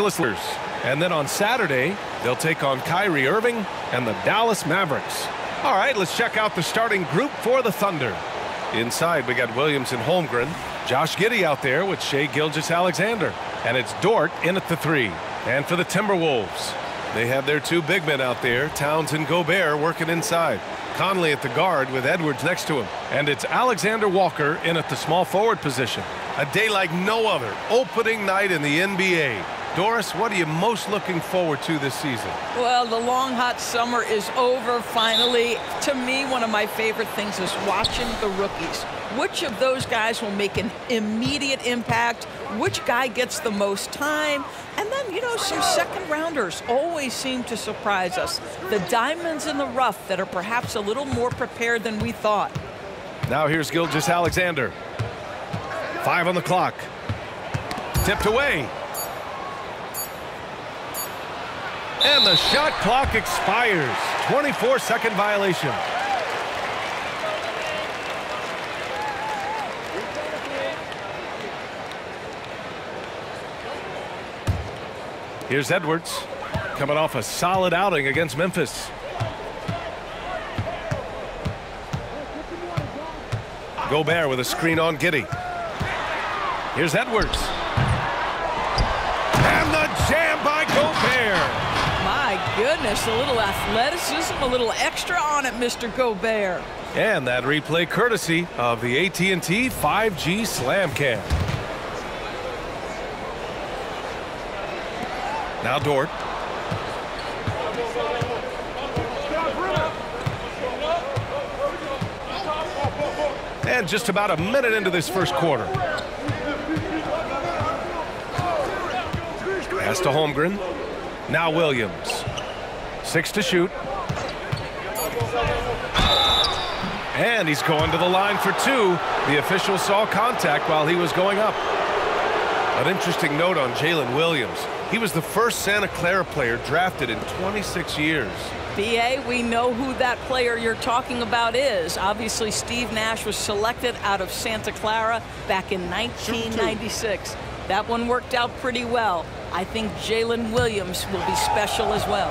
Listeners. And then on Saturday, they'll take on Kyrie Irving and the Dallas Mavericks. All right, let's check out the starting group for the Thunder. Inside, we got Williams and Holmgren. Josh Giddey out there with Shai Gilgeous-Alexander. And it's Dort in at the 3. And for the Timberwolves, they have their 2 big men out there, Towns and Gobert, working inside. Conley at the guard with Edwards next to him. And it's Alexander Walker in at the small forward position. A day like no other, opening night in the NBA. Doris, what are you most looking forward to this season? Well, the long, hot summer is over finally. To me, one of my favorite things is watching the rookies. Which of those guys will make an immediate impact? Which guy gets the most time? And then, you know, some second-rounders always seem to surprise us. The diamonds in the rough that are perhaps a little more prepared than we thought. Now here's Gilgeous-Alexander. 5 on the clock. Tipped away. And the shot clock expires. 24-second violation. Here's Edwards, coming off a solid outing against Memphis. Gobert with a screen on Giddey. Here's Edwards. And the jam by Gobert. My goodness, a little athleticism, a little extra on it, Mr. Gobert. And that replay courtesy of the AT&T 5G Slam Cam. Now Dort. And just about a minute into this first quarter. Pass to Holmgren. Now Williams. 6 to shoot. And he's going to the line for 2. The official saw contact while he was going up. An interesting note on Jalen Williams. He was the first Santa Clara player drafted in 26 years. B.A., we know who that player you're talking about is. Obviously, Steve Nash was selected out of Santa Clara back in 1996. That one worked out pretty well. I think Jalen Williams will be special as well.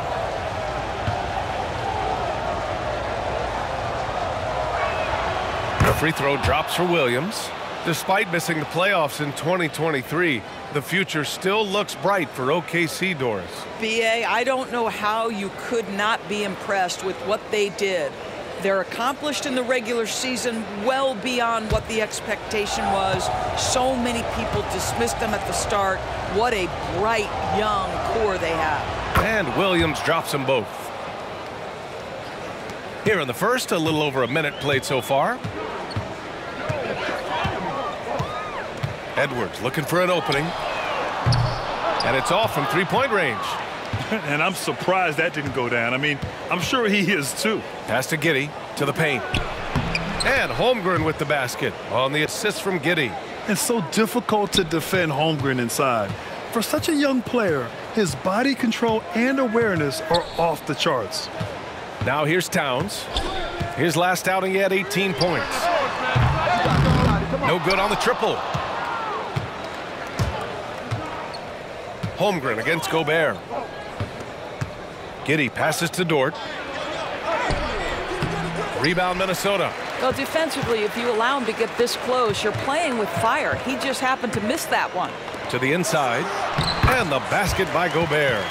The free throw drops for Williams. Despite missing the playoffs in 2023, the future still looks bright for OKC, Doris. B.A., I don't know how you could not be impressed with what they did. They're accomplished in the regular season well beyond what the expectation was. So many people dismissed them at the start. What a bright, young core they have. And Williams drops them both. Here in the first, a little over a minute played so far. Edwards looking for an opening. And it's off from three-point range. And I'm surprised that didn't go down. I mean, I'm sure he is too. Pass to Giddey to the paint. And Holmgren with the basket on the assist from Giddey. It's so difficult to defend Holmgren inside. For such a young player, his body control and awareness are off the charts. Now here's Towns. His last outing, he had 18 points. No good on the triple. Holmgren against Gobert. Giddey passes to Dort. Rebound Minnesota. Well, defensively, if you allow him to get this close, you're playing with fire. He just happened to miss that one. To the inside. And the basket by Gobert.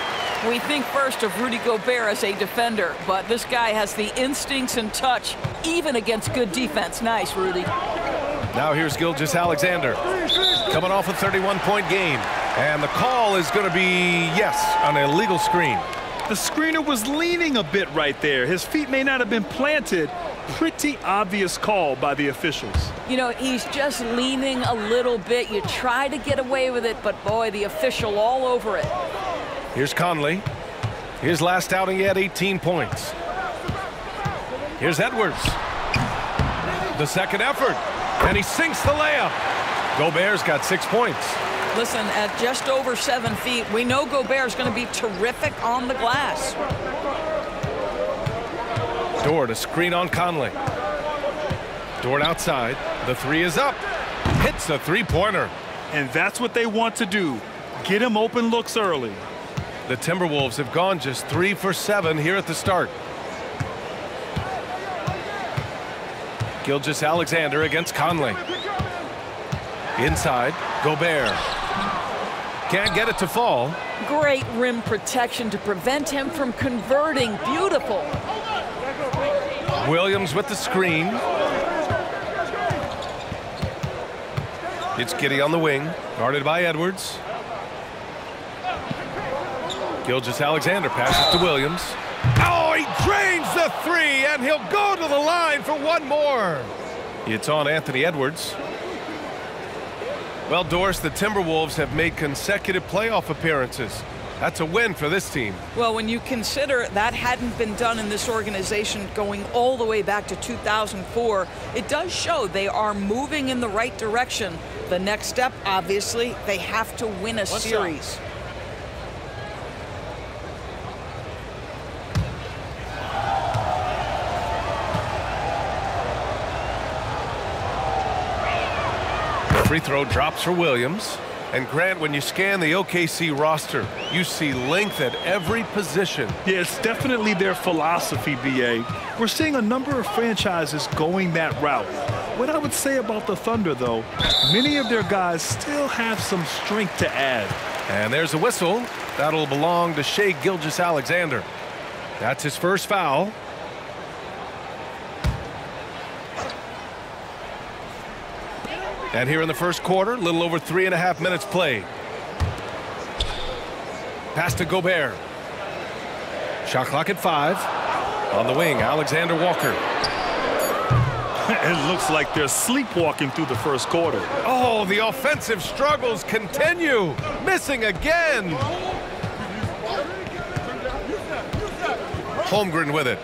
We think first of Rudy Gobert as a defender, but this guy has the instincts and touch, even against good defense. Nice, Rudy. Now here's Gilgeous-Alexander. Coming off a 31-point game. And the call is going to be, yes, an illegal screen. The screener was leaning a bit right there. His feet may not have been planted. Pretty obvious call by the officials. You know, he's just leaning a little bit. You try to get away with it, but boy, the official all over it. Here's Conley. His last outing, he had 18 points. Here's Edwards. The second effort. And he sinks the layup. Gobert's got 6 points. Listen, at just over 7 feet, we know Gobert's going to be terrific on the glass. Dort, a screen on Conley. Dort outside. The three is up. Hits the three-pointer. And that's what they want to do. Get him open looks early. The Timberwolves have gone just 3 for 7 here at the start. Gilgeous-Alexander against Conley. Inside, Gobert. Can't get it to fall. Great rim protection to prevent him from converting. Beautiful. Williams with the screen. It's Giddey on the wing, guarded by Edwards. Gilgeous-Alexander passes to Williams. Oh, he drains the three, and he'll go to the line for one more. It's on Anthony Edwards. Well, Doris, the Timberwolves have made consecutive playoff appearances. That's a win for this team. Well, when you consider that hadn't been done in this organization going all the way back to 2004, it does show they are moving in the right direction. The next step, obviously, they have to win a series. Free throw drops for Williams. And Grant, when you scan the OKC roster, you see length at every position. Yeah, it's definitely their philosophy, BA. We're seeing a number of franchises going that route. What I would say about the Thunder, though, many of their guys still have some strength to add. And there's a whistle. That'll belong to Shai Gilgeous-Alexander. That's his first foul. And here in the first quarter, a little over 3.5 minutes played. Pass to Gobert. Shot clock at 5. On the wing, Alexander Walker. It looks like they're sleepwalking through the first quarter. Oh, the offensive struggles continue. Missing again. Holmgren with it.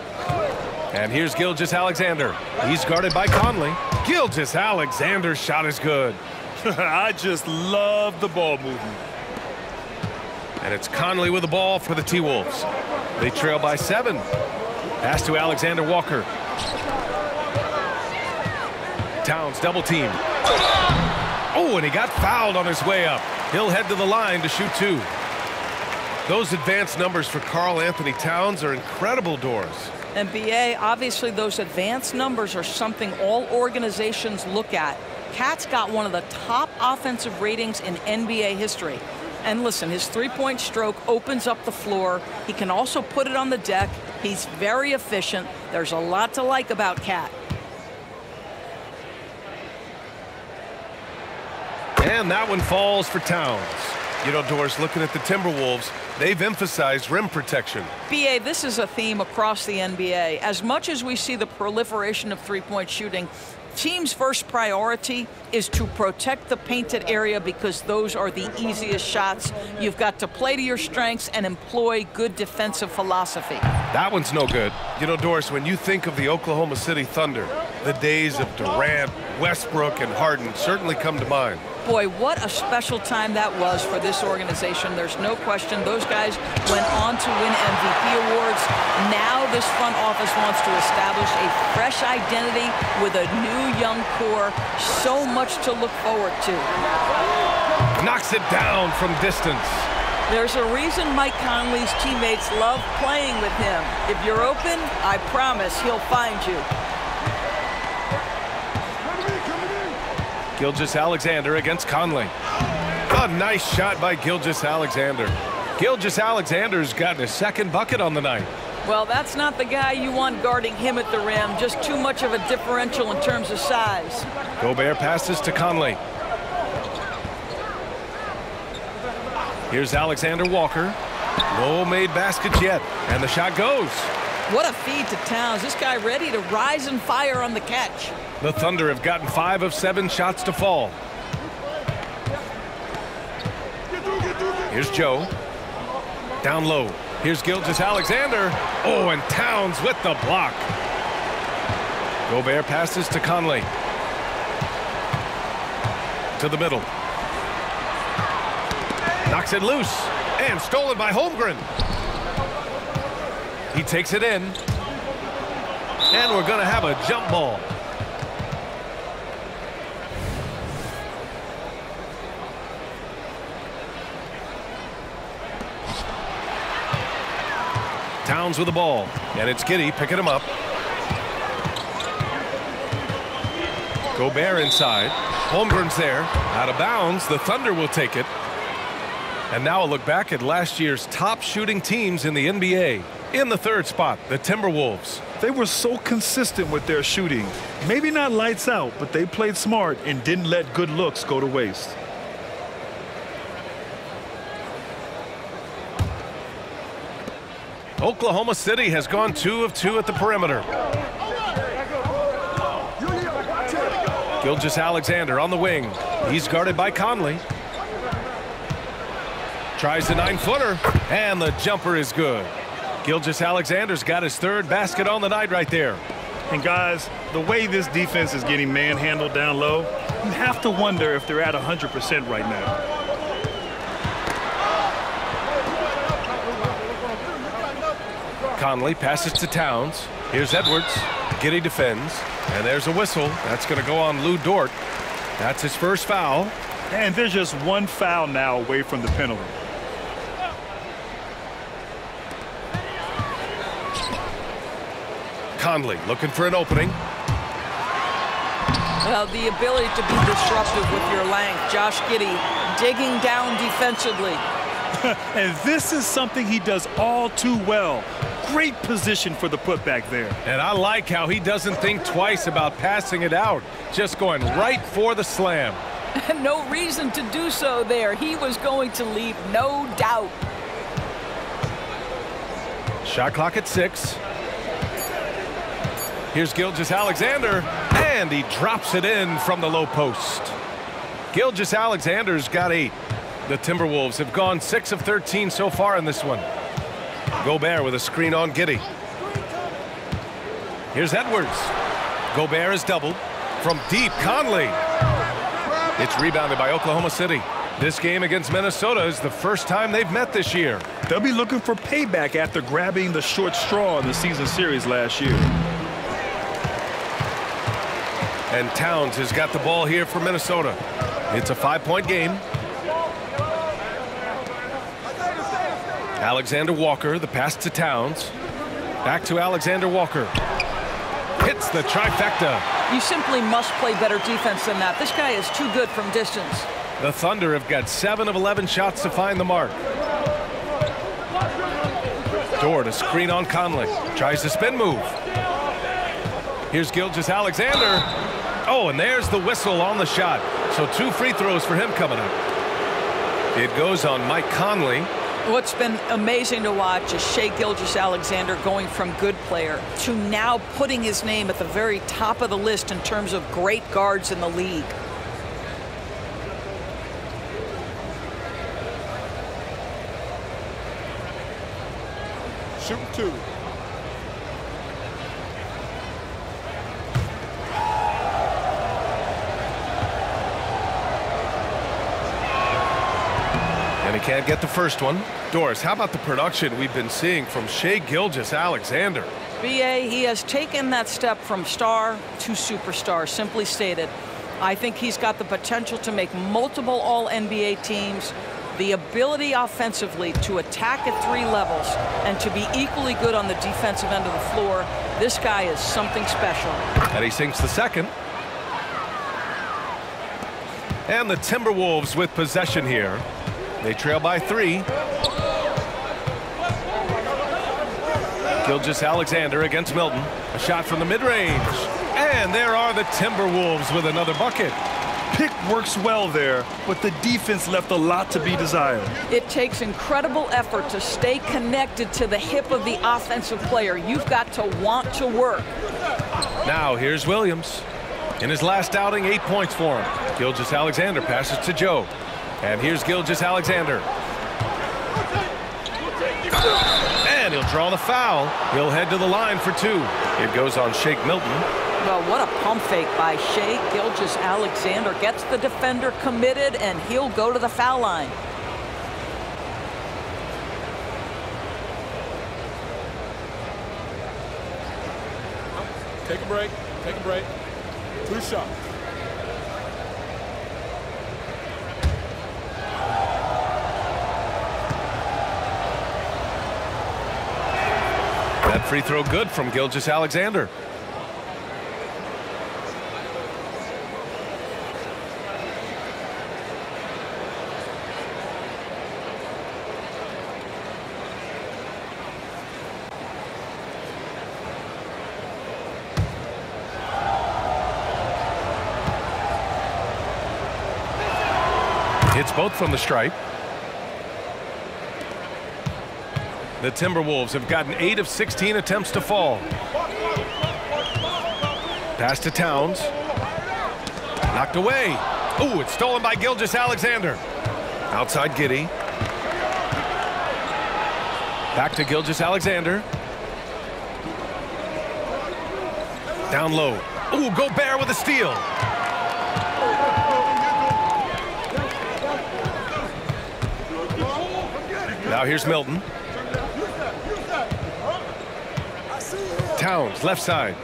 And here's Gilgeous-Alexander. He's guarded by Conley. Gilgeous-Alexander's shot is good. I just love the ball movement. And it's Conley with the ball for the T-Wolves. They trail by 7. Pass to Alexander Walker. Towns double team. Oh, and he got fouled on his way up. He'll head to the line to shoot 2. Those advanced numbers for Karl Anthony Towns are incredible, Doors. And BA, obviously those advanced numbers are something all organizations look at. Cat's got one of the top offensive ratings in NBA history. And listen, his three-point stroke opens up the floor. He can also put it on the deck. He's very efficient. There's a lot to like about Cat. And that one falls for Towns. You know, Doris, looking at the Timberwolves, they've emphasized rim protection. BA, this is a theme across the NBA. As much as we see the proliferation of three-point shooting, team's first priority is to protect the painted area because those are the easiest shots. You've got to play to your strengths and employ good defensive philosophy. That one's no good. You know, Doris, when you think of the Oklahoma City Thunder, the days of Durant, Westbrook, and Harden certainly come to mind. Boy, what a special time that was for this organization. There's no question those guys went on to win MVP awards. Now this front office wants to establish a fresh identity with a new young core. So much to look forward to. Knocks it down from distance. There's a reason Mike Conley's teammates love playing with him. If you're open, I promise he'll find you. Gilgeous-Alexander against Conley. A nice shot by Gilgeous-Alexander. Gilgeous-Alexander's gotten his second bucket on the night. Well, that's not the guy you want guarding him at the rim. Just too much of a differential in terms of size. Gobert passes to Conley. Here's Alexander Walker. No made baskets yet, and the shot goes. What a feed to Towns. This guy ready to rise and fire on the catch. The Thunder have gotten 5 of 7 shots to fall. Here's Joe. Down low. Here's Gilgeous-Alexander. Oh, and Towns with the block. Gobert passes to Conley. To the middle. Knocks it loose. And stolen by Holmgren. He takes it in. And we're going to have a jump ball. Towns with the ball, and it's Giddey picking him up. Gobert inside. Holmgren's there. Out of bounds. The Thunder will take it. And now a look back at last year's top shooting teams in the NBA. In the third spot, the Timberwolves. They were so consistent with their shooting. Maybe not lights out, but they played smart and didn't let good looks go to waste. Oklahoma City has gone 2 of 2 at the perimeter. Gilgeous-Alexander on the wing. He's guarded by Conley. Tries the 9-footer, and the jumper is good. Gilgeous-Alexander's got his third basket on the night right there. And guys, the way this defense is getting manhandled down low, you have to wonder if they're at 100% right now. Conley passes to Towns. Here's Edwards. Giddey defends. And there's a whistle. That's going to go on Lou Dort. That's his first foul. And there's just one foul now away from the penalty. Conley looking for an opening. Well, the ability to be disruptive with your length. Josh Giddey digging down defensively. And this is something he does all too well. Great position for the putback there. And I like how he doesn't think twice about passing it out. Just going right for the slam. No reason to do so there. He was going to leave, no doubt. Shot clock at 6. Here's Gilgeous-Alexander, and he drops it in from the low post. Gilgeous-Alexander's got 8. The Timberwolves have gone 6 of 13 so far in this one. Gobert with a screen on Giddey. Here's Edwards. Gobert is doubled. From deep, Conley. It's rebounded by Oklahoma City. This game against Minnesota is the first time they've met this year. They'll be looking for payback after grabbing the short straw in the season series last year. And Towns has got the ball here for Minnesota. It's a 5-point game. Alexander Walker, the pass to Towns. Back to Alexander Walker. Hits the trifecta. You simply must play better defense than that. This guy is too good from distance. The Thunder have got 7 of 11 shots to find the mark. Dort, a screen on Conley. Tries the spin move. Here's Gilgeous-Alexander. Oh, and there's the whistle on the shot. So 2 free throws for him coming up. It goes on Mike Conley. What's been amazing to watch is Shai Gilgeous-Alexander going from good player to now putting his name at the very top of the list in terms of great guards in the league. Shoot 2. And he can't get the first one. Doris, how about the production we've been seeing from Shai Gilgeous-Alexander? BA, he has taken that step from star to superstar, simply stated. I think he's got the potential to make multiple All-NBA teams, the ability offensively to attack at 3 levels, and to be equally good on the defensive end of the floor. This guy is something special. And he sinks the second. And the Timberwolves with possession here. They trail by 3. Gilgeous-Alexander against Milton. A shot from the mid-range. And there are the Timberwolves with another bucket. Pick works well there, but the defense left a lot to be desired. It takes incredible effort to stay connected to the hip of the offensive player. You've got to want to work. Now here's Williams. In his last outing, 8 points for him. Gilgeous-Alexander passes to Joe. And here's Gilgeous-Alexander. And he'll draw the foul. He'll head to the line for 2. It goes on Shake Milton. Well, what a pump fake by Shai Gilgeous-Alexander. Gets the defender committed, and he'll go to the foul line. Take a break. Take a break. 2 shots. That free throw good from Gilgeous-Alexander. Hits both from the stripe. The Timberwolves have gotten 8 of 16 attempts to fall. Pass to Towns. Knocked away. Ooh, it's stolen by Gilgeous-Alexander. Outside Giddey. Back to Gilgeous-Alexander. Down low. Ooh, Gobert with a steal. Now here's Milton. Towns, left side.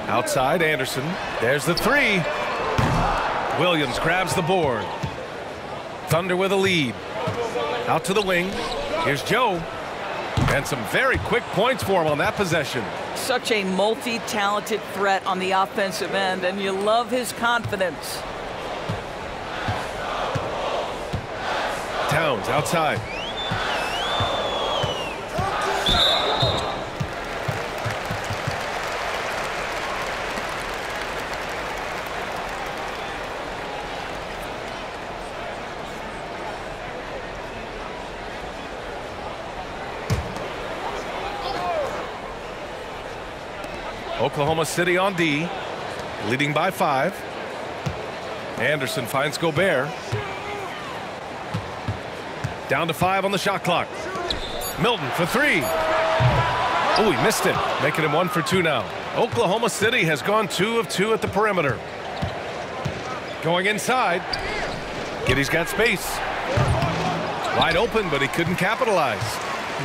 Outside, Anderson. There's the three. Williams grabs the board. Thunder with a lead. Out to the wing. Here's Joe. And some very quick points for him on that possession. Such a multi-talented threat on the offensive end, and you love his confidence. Towns outside. Oklahoma City on D, leading by 5. Anderson finds Gobert. Down to 5 on the shot clock. Milton for 3. Oh, he missed it, making him 1 for 2 now. Oklahoma City has gone 2 of 2 at the perimeter. Going inside. Giddey's got space. Wide open, but he couldn't capitalize.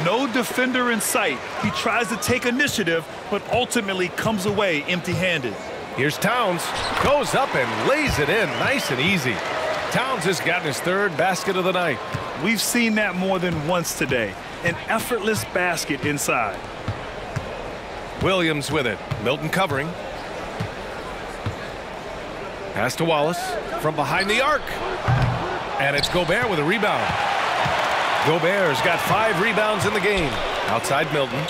No defender in sight. He tries to take initiative, but ultimately comes away empty-handed. Here's Towns. Goes up and lays it in nice and easy. Towns has gotten his 3rd basket of the night. We've seen that more than once today. An effortless basket inside. Williams with it. Milton covering. Pass to Wallace from behind the arc. And it's Gobert with a rebound. Gobert's got 5 rebounds in the game. Outside Milton.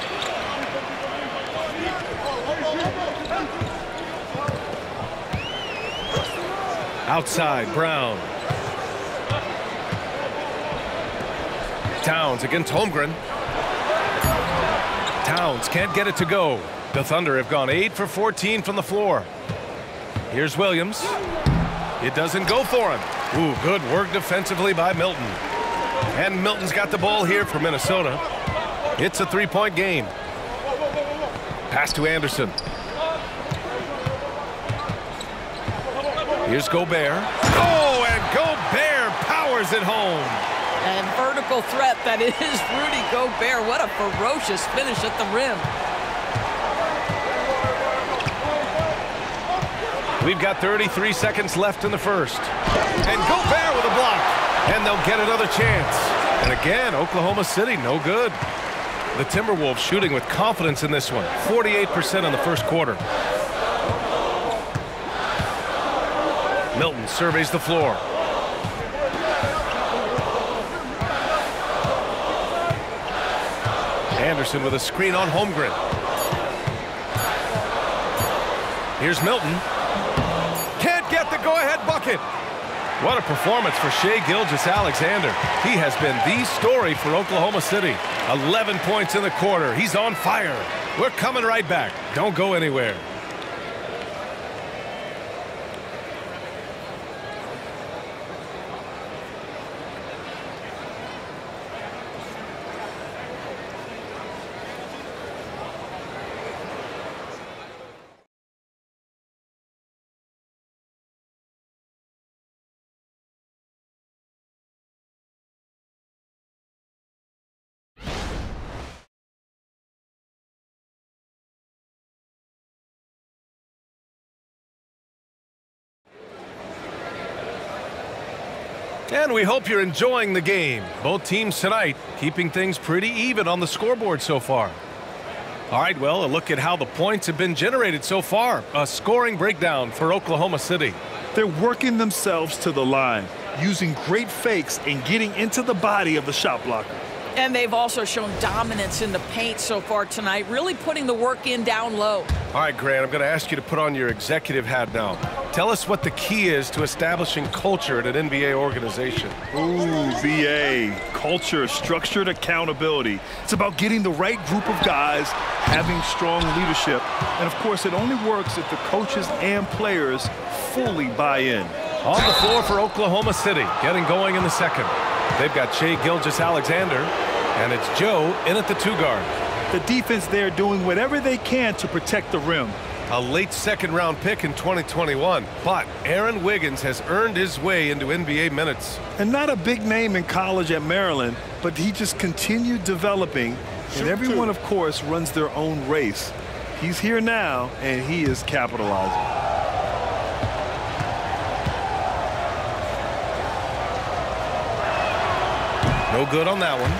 Outside Brown. Towns against Holmgren. Towns can't get it to go. The Thunder have gone 8 for 14 from the floor. Here's Williams. It doesn't go for him. Ooh, good work defensively by Milton. And Milton's got the ball here for Minnesota. It's a 3-point game. Pass to Anderson. Here's Gobert. Oh, and Gobert powers it home. And vertical threat that is Rudy Gobert. What a ferocious finish at the rim. We've got 33 seconds left in the first. And Gobert with a block. And they'll get another chance. And again, Oklahoma City, no good. The Timberwolves shooting with confidence in this one. 48% in the first quarter. Milton surveys the floor. Anderson with a screen on Holmgren. Here's Milton. Can't get the go-ahead bucket. What a performance for Shai Gilgeous-Alexander. He has been the story for Oklahoma City. 11 points in the quarter. He's on fire. We're coming right back. Don't go anywhere. And we hope you're enjoying the game. Both teams tonight keeping things pretty even on the scoreboard so far. All right, well, a look at how the points have been generated so far. A scoring breakdown for Oklahoma City. They're working themselves to the line, using great fakes and getting into the body of the shot blocker. And they've also shown dominance in the paint so far tonight, really putting the work in down low. All right, Grant, I'm going to ask you to put on your executive hat now. Tell us what the key is to establishing culture at an NBA organization. Ooh, BA. Culture, structured accountability. It's about getting the right group of guys, having strong leadership. And, of course, it only works if the coaches and players fully buy in. On the floor for Oklahoma City, getting going in the second. They've got Shai Gilgeous-Alexander, and it's Joe in at the 2 guard. The defense there doing whatever they can to protect the rim. A late second-round pick in 2021, but Aaron Wiggins has earned his way into NBA minutes. And not a big name in college at Maryland, but he just continued developing, and everyone, of course, runs their own race. He's here now, and he is capitalizing. No good on that one.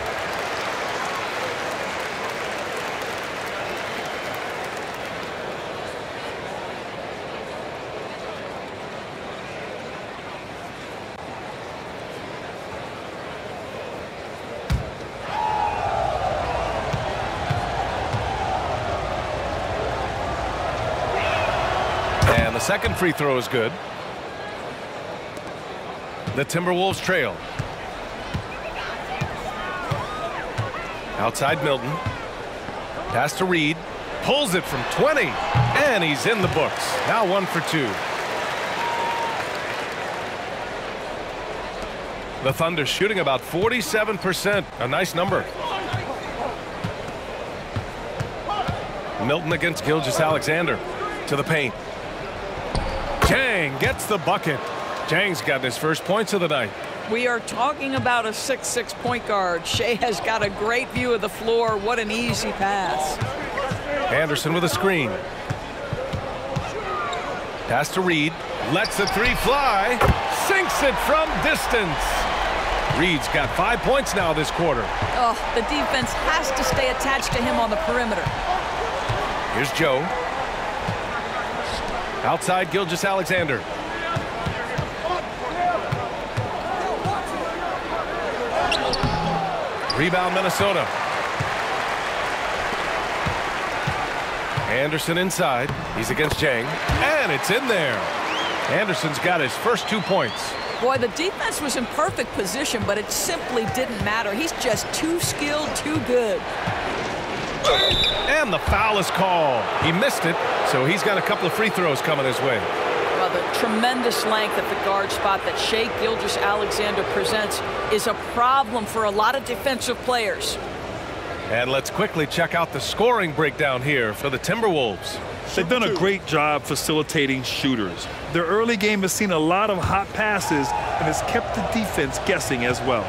And the second free throw is good. The Timberwolves trail. Outside Milton. Pass to Reed. Pulls it from 20. And he's in the books. Now 1 for 2. The Thunder shooting about 47%. A nice number. Milton against Gilgeous-Alexander. To the paint. Jang gets the bucket. Jang's gotten his first points of the night. We are talking about a 6'6" point guard. Shai has got a great view of the floor. What an easy pass. Anderson with a screen. Pass to Reed. Lets the 3 fly. Sinks it from distance. Reed's got 5 points now this quarter. Oh, the defense has to stay attached to him on the perimeter. Here's Joe. Outside Gilgeous-Alexander. Rebound Minnesota. Anderson inside. He's against Jang. And it's in there. Anderson's got his first 2 points. Boy, the defense was in perfect position, but it simply didn't matter. He's just too skilled, too good. And the foul is called. He missed it, so he's got a couple of free throws coming his way. Well, the tremendous length at the guard spot that Shai Gilgeous-Alexander presents is a problem for a lot of defensive players. And let's quickly check out the scoring breakdown here for the Timberwolves. They've done a great job facilitating shooters. Their early game has seen a lot of hot passes and has kept the defense guessing as well.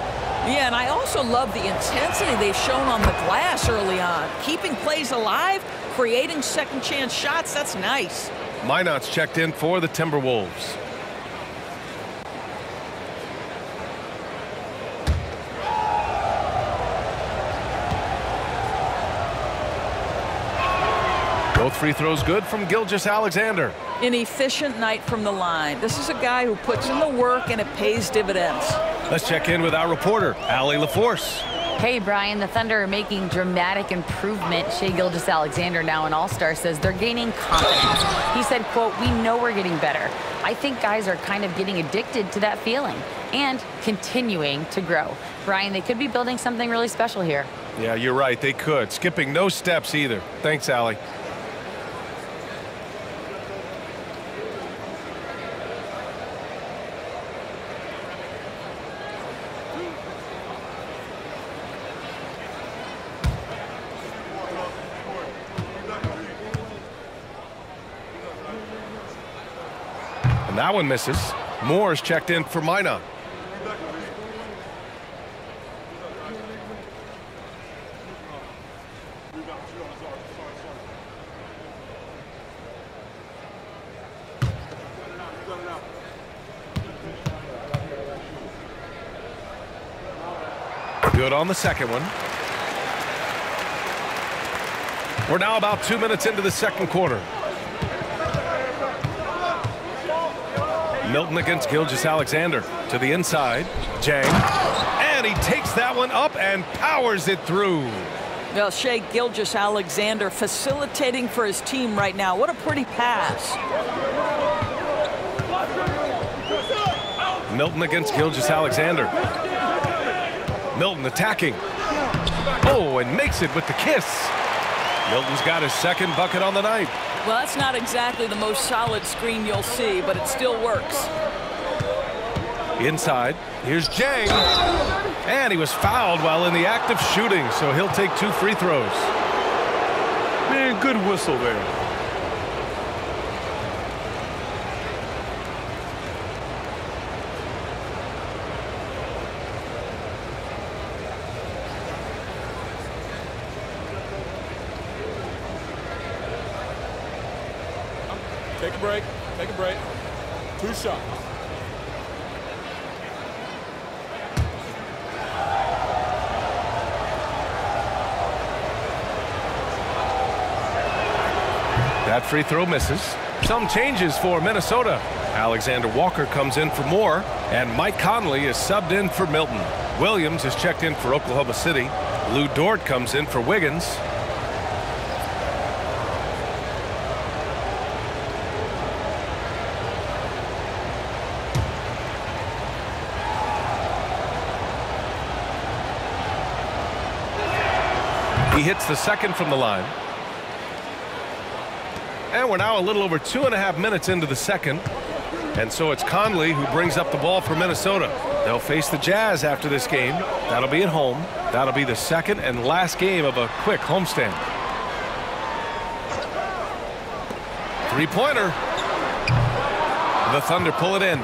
Yeah, and I also love the intensity they've shown on the glass early on. Keeping plays alive, creating second chance shots, that's nice. Minot's checked in for the Timberwolves. Both free throws good from Gilgeous-Alexander. An efficient night from the line. This is a guy who puts in the work and it pays dividends. Let's check in with our reporter, Allie LaForce. Hey, Brian, the Thunder are making dramatic improvement. Shai Gilgeous-Alexander, now an all-star, says they're gaining confidence. He said, quote, "We know we're getting better. I think guys are kind of getting addicted to that feeling and continuing to grow." Brian, they could be building something really special here. Yeah, you're right. They could. Skipping no steps either. Thanks, Allie. And that one misses. Moore's checked in for Minot. Good on the second one. We're now about 2 minutes into the second quarter. Milton against Gilgeous-Alexander. To the inside. Jang. And he takes that one up and powers it through. Well, Shai Gilgeous-Alexander facilitating for his team right now. What a pretty pass. Milton against Gilgeous-Alexander. Milton attacking. Oh, and makes it with the kiss. Milton's got his second bucket on the night. Well, that's not exactly the most solid screen you'll see, but it still works. Inside, here's Jang. And he was fouled while in the act of shooting, so he'll take 2 free throws. Man, good whistle there. Take a break. Take a break. 2 shots. That free throw misses. Some changes for Minnesota. Alexander Walker comes in for Moore, and Mike Conley is subbed in for Milton. Williams is checked in for Oklahoma City. Lou Dort comes in for Wiggins. He hits the second from the line. And we're now a little over 2.5 minutes into the second. And so it's Conley who brings up the ball for Minnesota. They'll face the Jazz after this game. That'll be at home. That'll be the second and last game of a quick homestand. Three-pointer. The Thunder pull it in.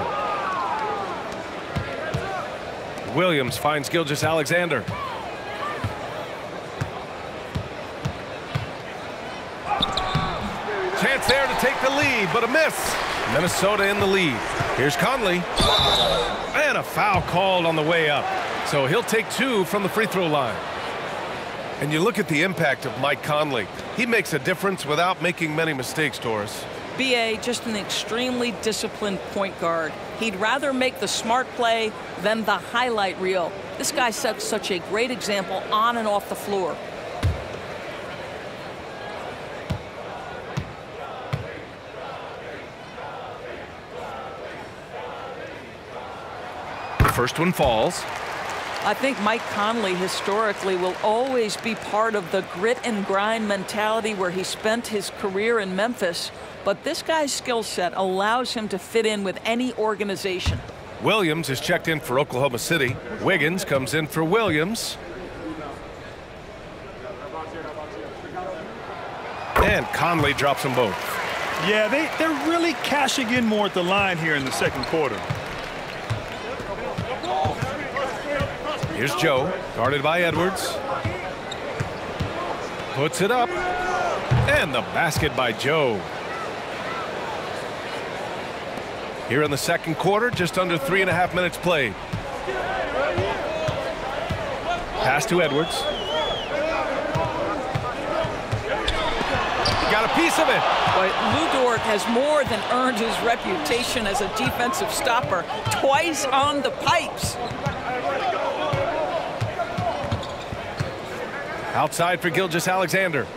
Williams finds Gilgeous-Alexander. Chance there to take the lead, but a miss. Minnesota in the lead. Here's Conley. And a foul called on the way up. So he'll take 2 from the free throw line. And you look at the impact of Mike Conley. He makes a difference without making many mistakes, Doris. BA, just an extremely disciplined point guard. He'd rather make the smart play than the highlight reel. This guy sets such a great example on and off the floor. First one falls. I think Mike Conley historically will always be part of the grit and grind mentality where he spent his career in Memphis. But this guy's skill set allows him to fit in with any organization. Williams is checked in for Oklahoma City. Wiggins comes in for Williams. And Conley drops them both. Yeah, they're really cashing in more at the line here in the second quarter. Here's Joe, guarded by Edwards. Puts it up. And the basket by Joe. Here in the second quarter, just under 3.5 minutes played. Pass to Edwards. Got a piece of it. But Lou Dort has more than earned his reputation as a defensive stopper. Twice on the pipes. Outside for Gilgeous-Alexander.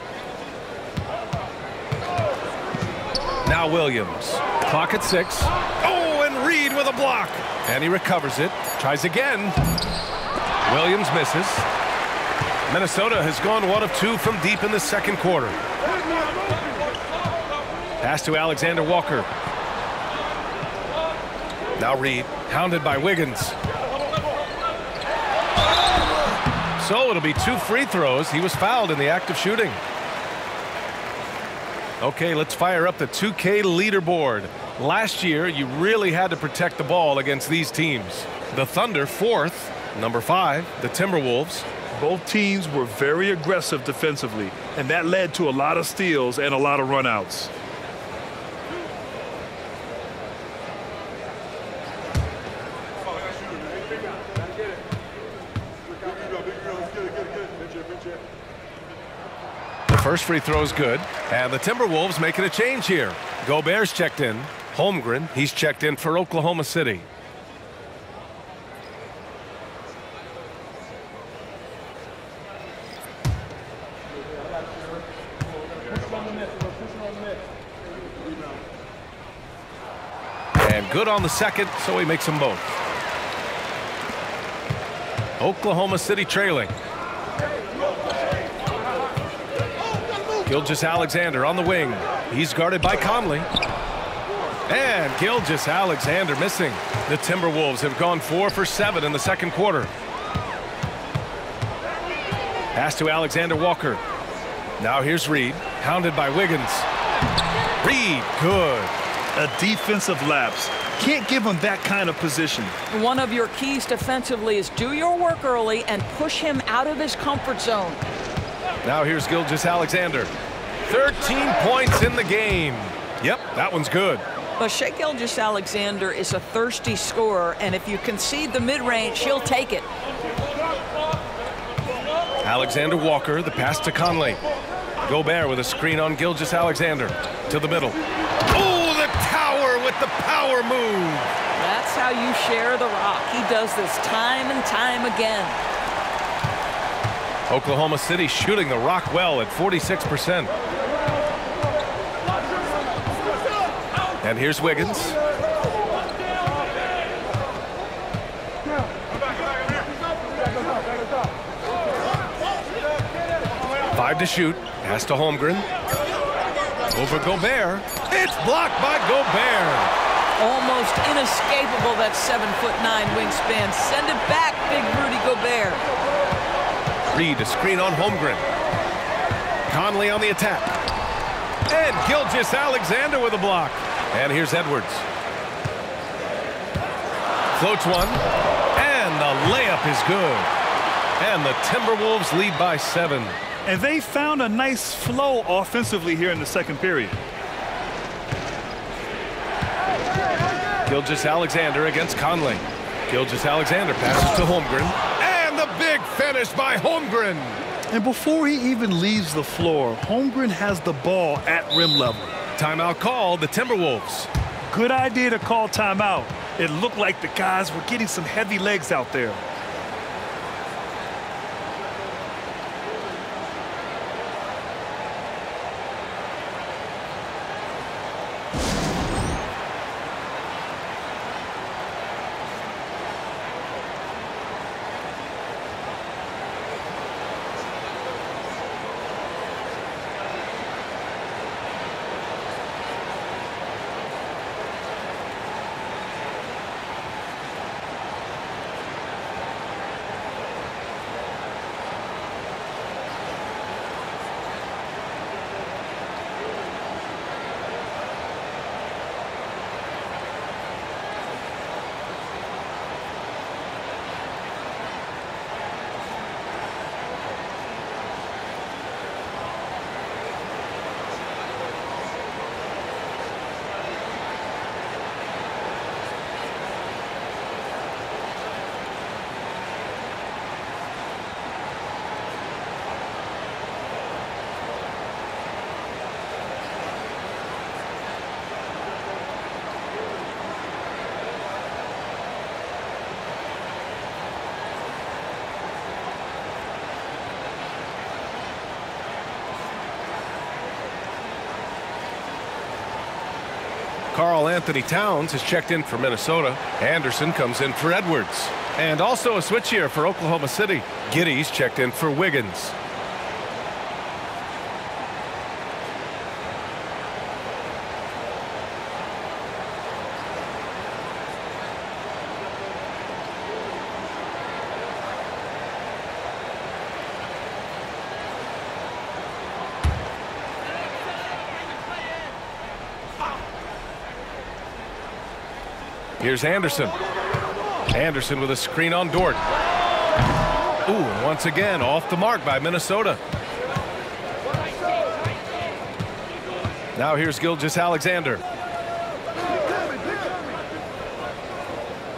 Now Williams. Clock at 6. Oh, and Reed with a block. And he recovers it. Tries again. Williams misses. Minnesota has gone 1 of 2 from deep in the second quarter. Pass to Alexander Walker. Now Reed, hounded by Wiggins. So it'll be 2 free throws. He was fouled in the act of shooting. Okay, let's fire up the 2K leaderboard. Last year, you really had to protect the ball against these teams. The Thunder 4th, number 5, the Timberwolves. Both teams were very aggressive defensively, and that led to a lot of steals and a lot of runouts. first free throw is good. And the Timberwolves making a change here. Gobert's checked in. Holmgren, he's checked in for Oklahoma City. And good on the second, so he makes them both. Oklahoma City trailing. Gilgeous-Alexander on the wing. He's guarded by Conley. And Gilgeous-Alexander missing. The Timberwolves have gone 4 for 7 in the second quarter. Pass to Alexander Walker. Now here's Reed, hounded by Wiggins. Reed, good. A defensive lapse. Can't give him that kind of position. One of your keys defensively is do your work early and push him out of his comfort zone. Now here's Gilgeous-Alexander. 13 points in the game. Yep, that one's good. But Shai Gilgeous-Alexander is a thirsty scorer, and if you concede the mid-range, he'll take it. Alexander Walker, the pass to Conley. Gobert with a screen on Gilgeous-Alexander. To the middle. Oh, the tower with the power move. That's how you share the rock. He does this time and time again. Oklahoma City shooting the rock well at 46%. And here's Wiggins. Five to shoot. Pass to Holmgren. Over Gobert. It's blocked by Gobert. Almost inescapable, that 7'9" wingspan. Send it back, big Rudy Gobert. Reed, a screen on Holmgren. Conley on the attack. And Gilgeous-Alexander with a block. And here's Edwards. Floats one. And the layup is good. And the Timberwolves lead by 7. And they found a nice flow offensively here in the second period. Gilgeous-Alexander against Conley. Gilgeous-Alexander passes to Holmgren. And the big finish by Holmgren. And before he even leaves the floor, Holmgren has the ball at rim level. Timeout called, the Timberwolves. Good idea to call timeout. It looked like the guys were getting some heavy legs out there. Karl-Anthony Towns has checked in for Minnesota. Anderson comes in for Edwards. And also a switch here for Oklahoma City. Giddey's checked in for Wiggins. Here's Anderson. Anderson with a screen on Dort. Ooh, and once again off the mark by Minnesota. Now here's Gilgeous-Alexander.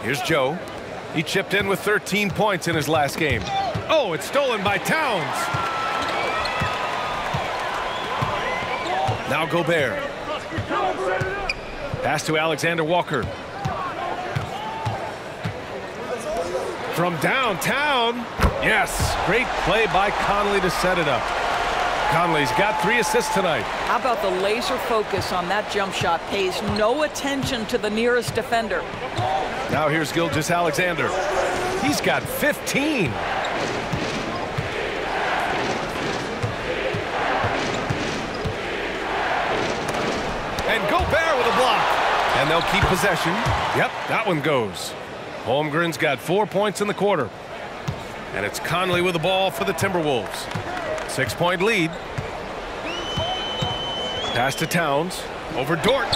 Here's Joe. He chipped in with 13 points in his last game. Oh, it's stolen by Towns. Now Gobert. Pass to Alexander Walker. From downtown. Yes, great play by Conley to set it up. Conley's got 3 assists tonight. How about the laser focus on that jump shot? Pays no attention to the nearest defender. Now here's Gilgeous-Alexander. He's got 15. And Gobert with a block. And they'll keep possession. Yep, that one goes. Holmgren's got 4 points in the quarter. And it's Conley with the ball for the Timberwolves. 6-point lead. Pass to Towns. Over Dort.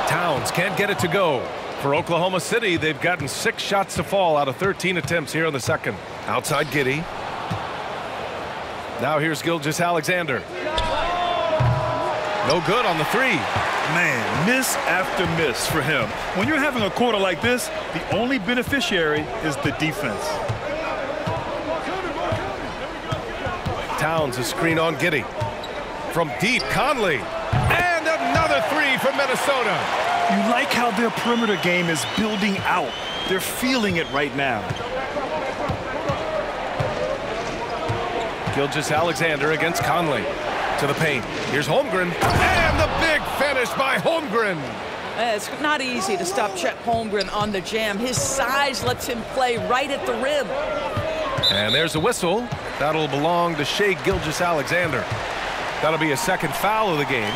Towns can't get it to go. For Oklahoma City, they've gotten 6 shots to fall out of 13 attempts here in the second. Outside Giddey. Now here's Gilgeous-Alexander. No good on the 3. Man, miss after miss for him. When you're having a quarter like this, the only beneficiary is the defense. Towns a screen on Giddey. From deep, Conley. And another 3 for Minnesota. You like how their perimeter game is building out. They're feeling it right now. Gilgeous-Alexander against Conley. To the paint. Here's Holmgren. And the big finish by Holmgren. It's not easy to stop Chet Holmgren on the jam. His size lets him play right at the rim. And there's a whistle. That'll belong to Shai Gilgeous-Alexander. That'll be a second foul of the game.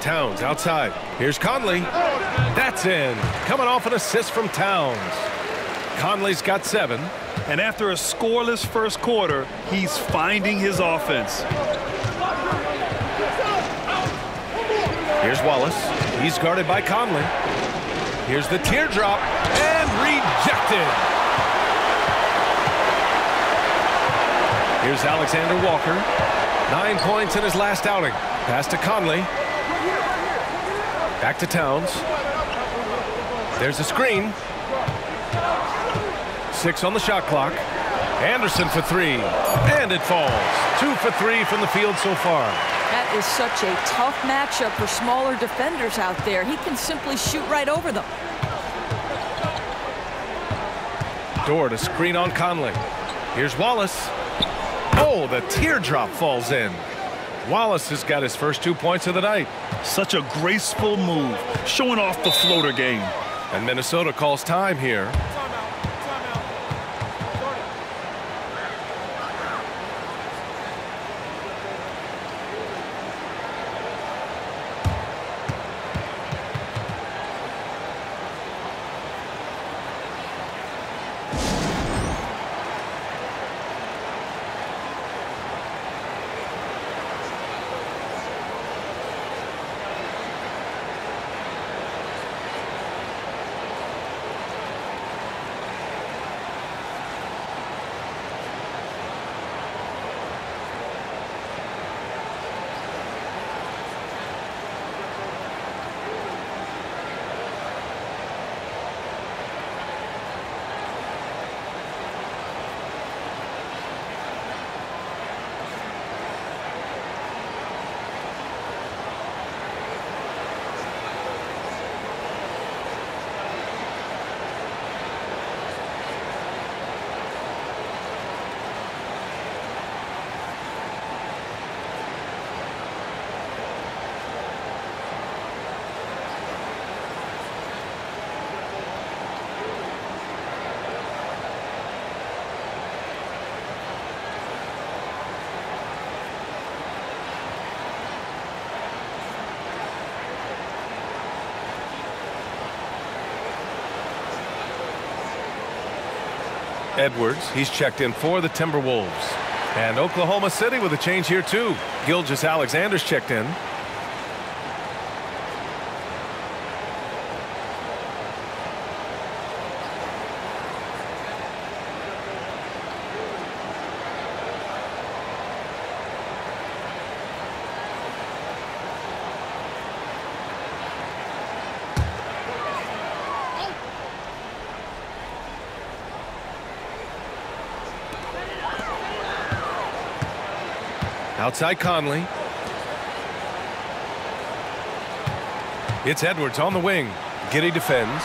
Towns outside. Here's Conley. That's in. Coming off an assist from Towns. Conley's got 7. And after a scoreless first quarter, he's finding his offense. Here's Wallace. He's guarded by Conley. Here's the teardrop. And rejected. Here's Alexander Walker. 9 points in his last outing. Pass to Conley. Back to Towns. There's a screen. 6 on the shot clock. Anderson for 3. And it falls. 2 for 3 from the field so far. That is such a tough matchup for smaller defenders out there. He can simply shoot right over them. Dort a screen on Conley. Here's Wallace. Oh, the teardrop falls in. Wallace has got his first 2 points of the night. Such a graceful move, showing off the floater game. And Minnesota calls time here. Edwards, he's checked in for the Timberwolves. And Oklahoma City with a change here too. Gilgeous-Alexander's checked in. Outside Conley. It's Edwards on the wing. Giddey defends.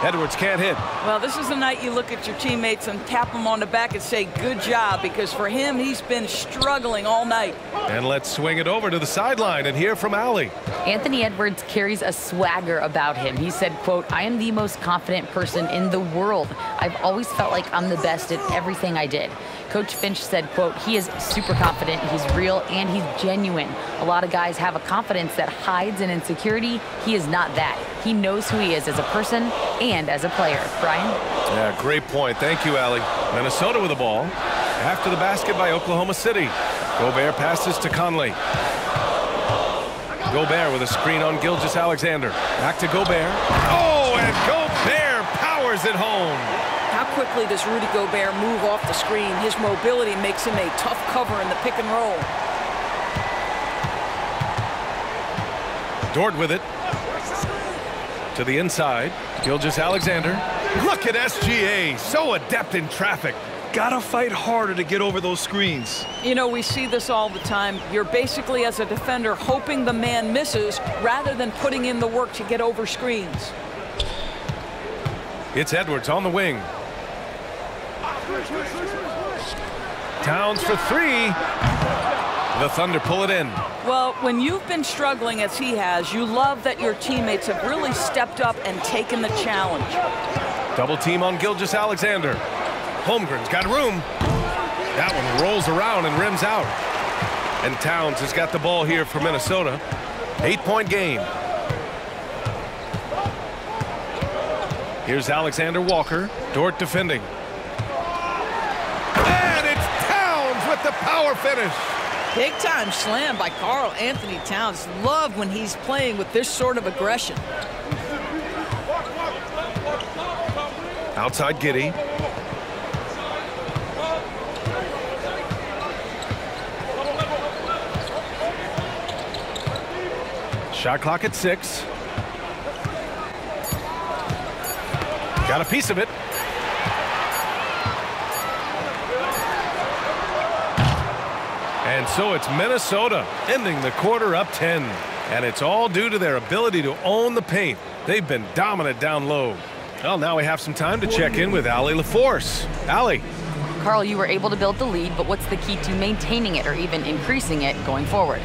Edwards can't hit. Well, this is the night you look at your teammates and tap them on the back and say, good job, because for him, he's been struggling all night. And let's swing it over to the sideline and hear from Allie. Anthony Edwards carries a swagger about him. He said, quote, I am the most confident person in the world. I've always felt like I'm the best at everything I did. Coach Finch said, quote, he is super confident, he's real, and he's genuine. A lot of guys have a confidence that hides an insecurity. He is not that. He knows who he is as a person and as a player. Brian? Yeah, great point. Thank you, Allie. Minnesota with the ball. After the basket by Oklahoma City. Gobert passes to Conley. Gobert with a screen on Gilgeous-Alexander. Back to Gobert. Oh, and Gobert powers it home. How quickly does Rudy Gobert move off the screen? His mobility makes him a tough cover in the pick and roll. Dort with it. To the inside. Gilgeous-Alexander. Look at SGA. So adept in traffic. Gotta fight harder to get over those screens. You know, we see this all the time. You're basically, as a defender, hoping the man misses rather than putting in the work to get over screens. It's Edwards on the wing. Towns for three. The Thunder pull it in. Well, when you've been struggling as he has, you love that your teammates have really stepped up and taken the challenge. Double team on Gilgeous-Alexander. Holmgren's got room. That one rolls around and rims out. And Towns has got the ball here for Minnesota. 8-point game. Here's Alexander Walker. Dort defending. And it's Towns with the power finish. Big time slam by Karl Anthony Towns. Love when he's playing with this sort of aggression. Outside Giddey. Shot clock at 6. Got a piece of it. And so it's Minnesota ending the quarter up 10. And it's all due to their ability to own the paint. They've been dominant down low. Well, now we have some time to check in with Allie LaForce. Allie. Carl, you were able to build the lead, but what's the key to maintaining it or even increasing it going forward?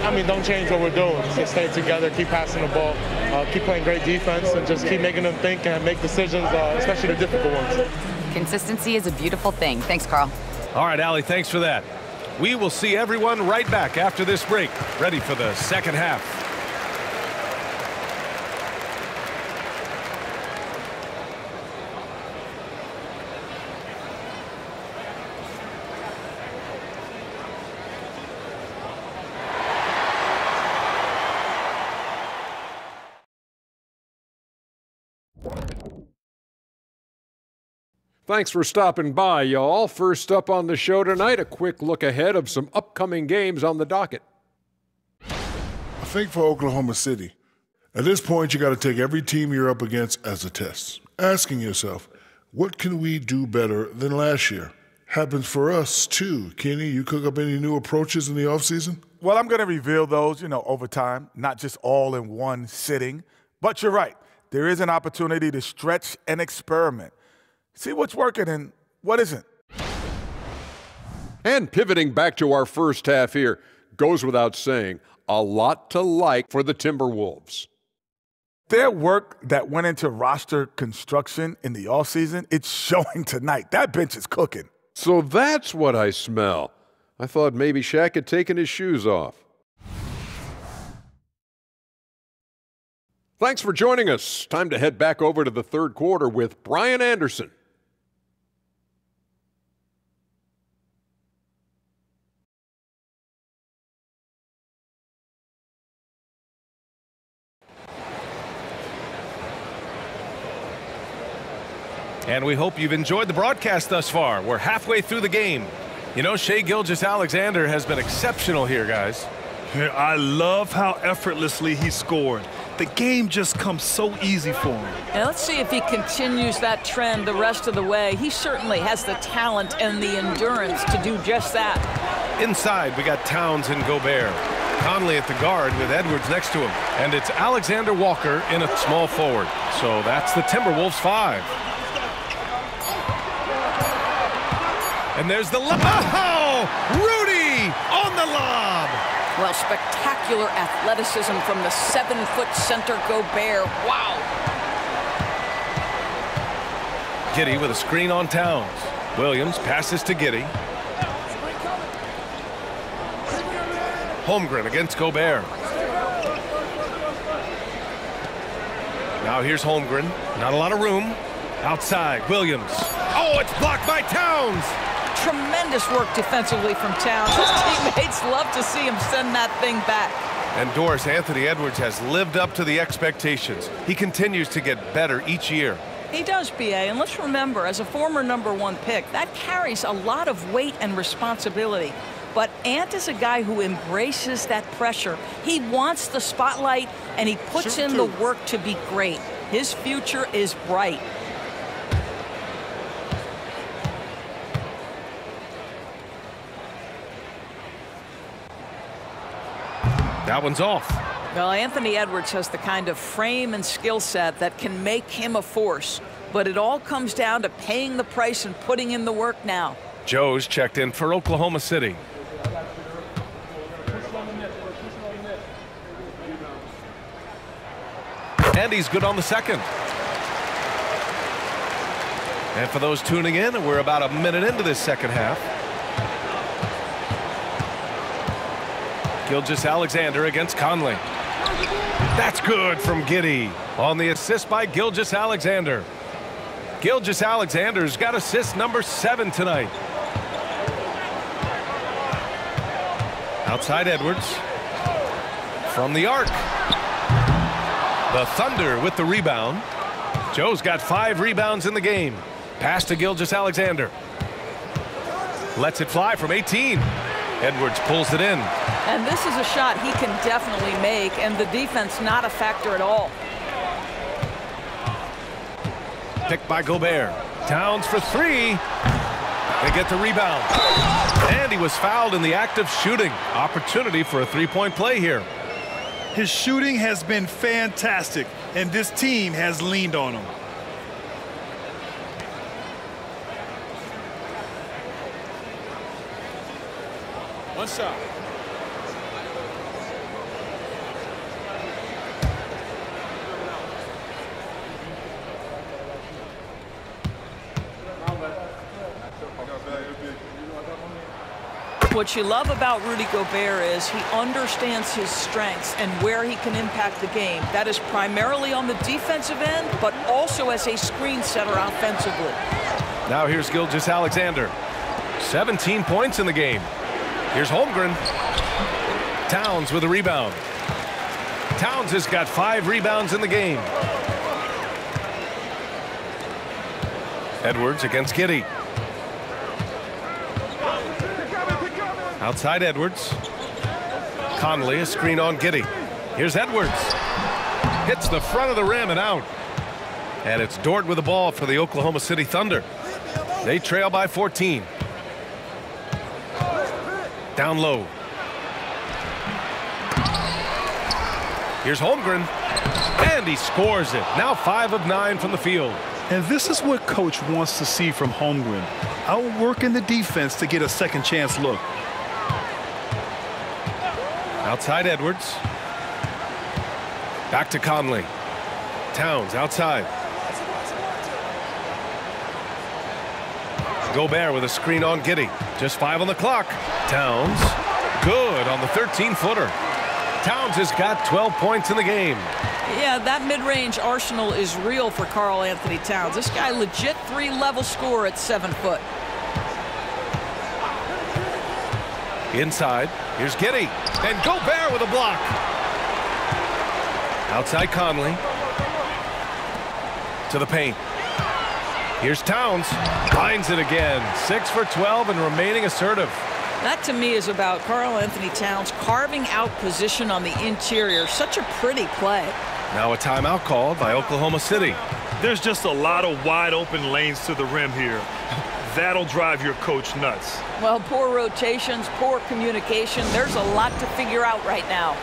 I mean, don't change what we're doing. Just stay together, keep passing the ball, keep playing great defense, and just keep making them think and make decisions, especially the difficult ones. Consistency is a beautiful thing. Thanks, Carl. All right, Allie, thanks for that. We will see everyone right back after this break, ready for the second half. Thanks for stopping by, y'all. First up on the show tonight, a quick look ahead of some upcoming games on the docket. I think for Oklahoma City, at this point, you got to take every team you're up against as a test, asking yourself, what can we do better than last year? Happens for us, too. Kenny, you cook up any new approaches in the offseason? Well, I'm going to reveal those, over time, not just all in one sitting. But you're right. There is an opportunity to stretch and experiment. See what's working and what isn't. And pivoting back to our first half here, goes without saying, a lot to like for the Timberwolves. Their work that went into roster construction in the offseason, it's showing tonight. That bench is cooking. So that's what I smell. I thought maybe Shaq had taken his shoes off. Thanks for joining us. Time to head back over to the third quarter with Brian Anderson. And we hope you've enjoyed the broadcast thus far. We're halfway through the game. Shai Gilgeous-Alexander has been exceptional here, guys. I love how effortlessly he scored. The game just comes so easy for him. Now let's see if he continues that trend the rest of the way. He certainly has the talent and the endurance to do just that. Inside, we got Towns and Gobert. Conley at the guard with Edwards next to him. And it's Alexander Walker in a small forward. So that's the Timberwolves 5. And there's the lob. Oh! Rudy on the lob. Well, spectacular athleticism from the 7-foot center Gobert. Wow. Giddey with a screen on Towns. Williams passes to Giddey. Holmgren against Gobert. Now here's Holmgren. Not a lot of room. Outside, Williams. Oh, it's blocked by Towns. Tremendous work defensively from Towns. His teammates love to see him send that thing back. And Doris, Anthony Edwards has lived up to the expectations. He continues to get better each year. He does, BA, and let's remember, as a former #1 pick, that carries a lot of weight and responsibility. But Ant is a guy who embraces that pressure. He wants the spotlight, and he puts in the work to be great. His future is bright. That one's off. Well, Anthony Edwards has the kind of frame and skill set that can make him a force. But it all comes down to paying the price and putting in the work now. Joe's checked in for Oklahoma City. And he's good on the second. And for those tuning in, we're about a minute into this second half. Gilgeous-Alexander against Conley. That's good from Giddey on the assist by Gilgeous-Alexander. Gilgeous-Alexander's got assist number 7 tonight. Outside Edwards. From the arc. The Thunder with the rebound. Joe's got 5 rebounds in the game. Pass to Gilgeous-Alexander. Lets it fly from 18. Edwards pulls it in. And this is a shot he can definitely make, and the defense not a factor at all. Picked by Gobert. Towns for 3. They get the rebound. And he was fouled in the act of shooting. Opportunity for a 3-point play here. His shooting has been fantastic, and this team has leaned on him. One shot. What you love about Rudy Gobert is he understands his strengths and where he can impact the game. That is primarily on the defensive end, but also as a screen setter offensively. Now here's Gilgeous-Alexander. 17 points in the game. Here's Holmgren. Towns with a rebound. Towns has got 5 rebounds in the game. Edwards against Giddey. Outside Edwards. Conley, a screen on Giddey. Here's Edwards. Hits the front of the rim and out. And it's Dort with the ball for the Oklahoma City Thunder. They trail by 14. Down low. Here's Holmgren. And he scores it. Now 5 of 9 from the field. And this is what coach wants to see from Holmgren. Outworking the defense to get a second chance look. Outside Edwards. Back to Conley. Towns outside. Gobert with a screen on Giddey. Just 5 on the clock. Towns. Good on the 13-footer. Towns has got 12 points in the game. Yeah, that mid-range arsenal is real for Karl Anthony Towns. This guy legit 3-level scorer at 7 foot. Inside, here's Giddey. And Gobert with a block. Outside Conley. To the paint. Here's Towns. Finds it again. 6 for 12 and remaining assertive. That to me is about Karl Anthony Towns carving out position on the interior. Such a pretty play. Now a timeout called by Oklahoma City. There's just a lot of wide open lanes to the rim here. That'll drive your coach nuts. Well, poor rotations, poor communication. There's a lot to figure out right now.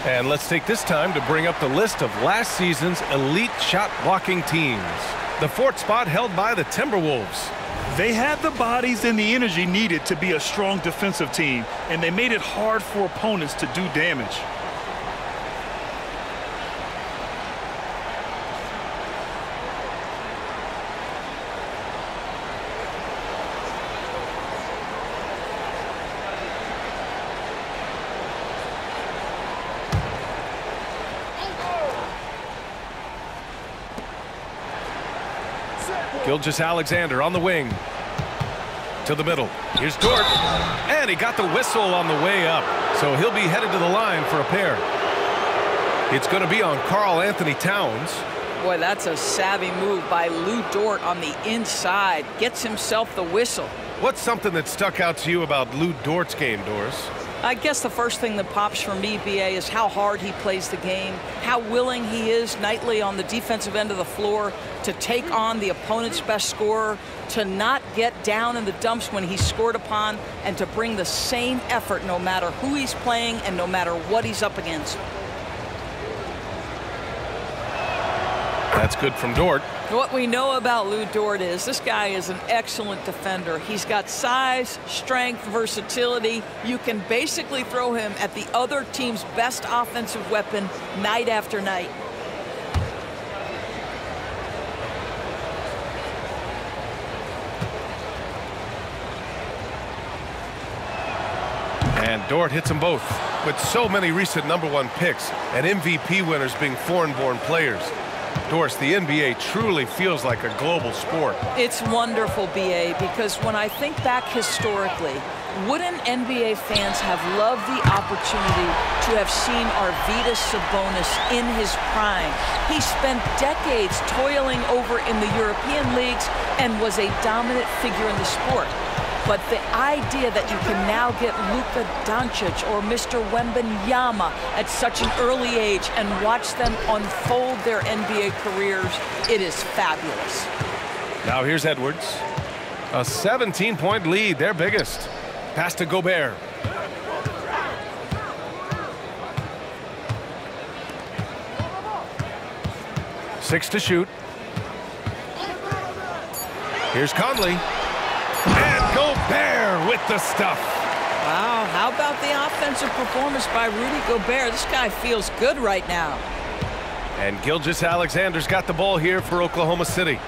And let's take this time to bring up the list of last season's elite shot blocking teams. The fourth spot held by the Timberwolves. They had the bodies and the energy needed to be a strong defensive team, and they made it hard for opponents to do damage. Gilgeous-Alexander on the wing. To the middle. Here's Dort. And he got the whistle on the way up. So he'll be headed to the line for a pair. It's going to be on Karl-Anthony Towns. Boy, that's a savvy move by Lou Dort on the inside. Gets himself the whistle. What's something that stuck out to you about Lou Dort's game, Doris? I guess the first thing that pops for me, BA, is how hard he plays the game, how willing he is nightly on the defensive end of the floor to take on the opponent's best scorer, to not get down in the dumps when he's scored upon, and to bring the same effort no matter who he's playing and no matter what he's up against. That's good from Dort. What we know about Lou Dort is this guy is an excellent defender. He's got size, strength, versatility. You can basically throw him at the other team's best offensive weapon night after night. And Dort hits them both. With so many recent #1 picks and MVP winners being foreign-born players, Doris, the NBA truly feels like a global sport. It's wonderful, BA, because when I think back historically, wouldn't NBA fans have loved the opportunity to have seen Arvydas Sabonis in his prime? He spent decades toiling over in the European leagues and was a dominant figure in the sport. But the idea that you can now get Luka Doncic or Mr. Wembanyama at such an early age and watch them unfold their NBA careers, it is fabulous. Now here's Edwards. A 17-point lead, their biggest. Pass to Gobert. Six to shoot. Here's Conley. And Gobert with the stuff. Wow, how about the offensive performance by Rudy Gobert? This guy feels good right now. And Gilgeous-Alexander's got the ball here for Oklahoma City.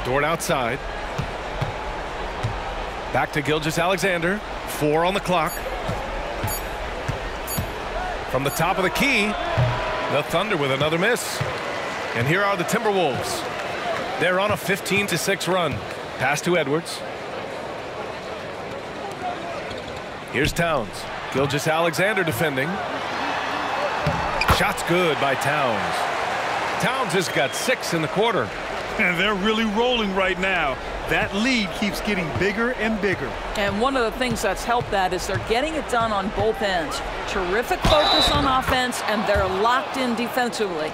Dort outside. Back to Gilgeous-Alexander. 4 on the clock. From the top of the key, the Thunder with another miss. And here are the Timberwolves. They're on a 15-6 run. Pass to Edwards. Here's Towns. Gilgeous-Alexander defending. Shot's good by Towns. Towns has got 6 in the quarter. And they're really rolling right now. That lead keeps getting bigger and bigger. And one of the things that's helped that is they're getting it done on both ends. Terrific focus on offense, and they're locked in defensively.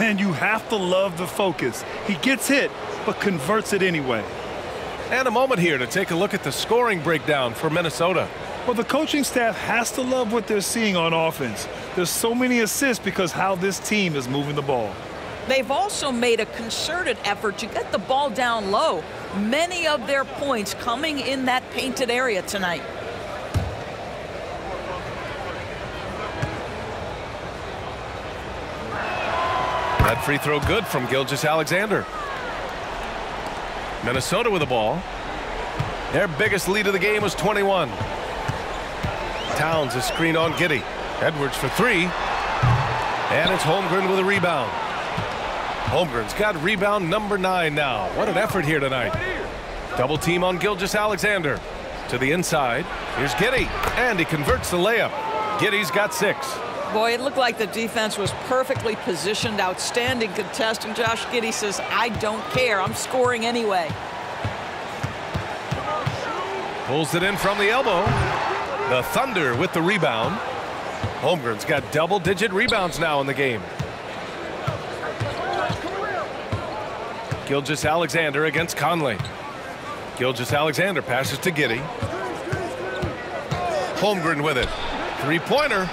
And you have to love the focus. He gets hit, but converts it anyway. And a moment here to take a look at the scoring breakdown for Minnesota. Well, the coaching staff has to love what they're seeing on offense. There's so many assists because how this team is moving the ball. They've also made a concerted effort to get the ball down low. Many of their points coming in that painted area tonight. That free throw good from Gilgeous-Alexander. Minnesota with the ball. Their biggest lead of the game was 21. Towns is screen on Giddey. Edwards for three. And it's Holmgren with a rebound. Holmgren's got rebound number 9 now. What an effort here tonight. Double team on Gilgeous-Alexander. To the inside. Here's Giddey. And he converts the layup. Giddey's got 6. Boy, it looked like the defense was perfectly positioned. Outstanding contest. And Josh Giddey says, I don't care. I'm scoring anyway. Pulls it in from the elbow. The Thunder with the rebound. Holmgren's got double-digit rebounds now in the game. Gilgeous-Alexander against Conley. Gilgeous-Alexander passes to Giddey. Holmgren with it. Three-pointer.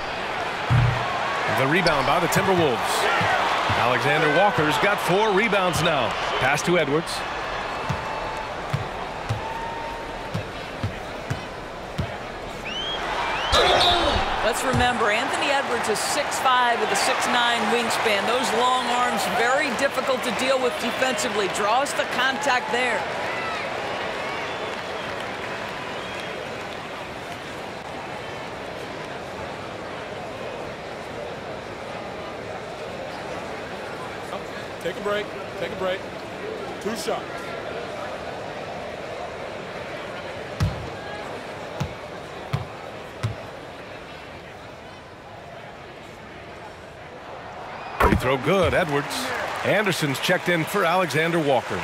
The rebound by the Timberwolves. Alexander Walker's got 4 rebounds now. Pass to Edwards. Let's remember, Anthony Edwards is 6'5" with a 6'9" wingspan. Those long arms, very difficult to deal with defensively. Draws the contact there. Take a break. Take a break. 2 shots. Free throw good. Edwards. Anderson's checked in for Alexander Walker.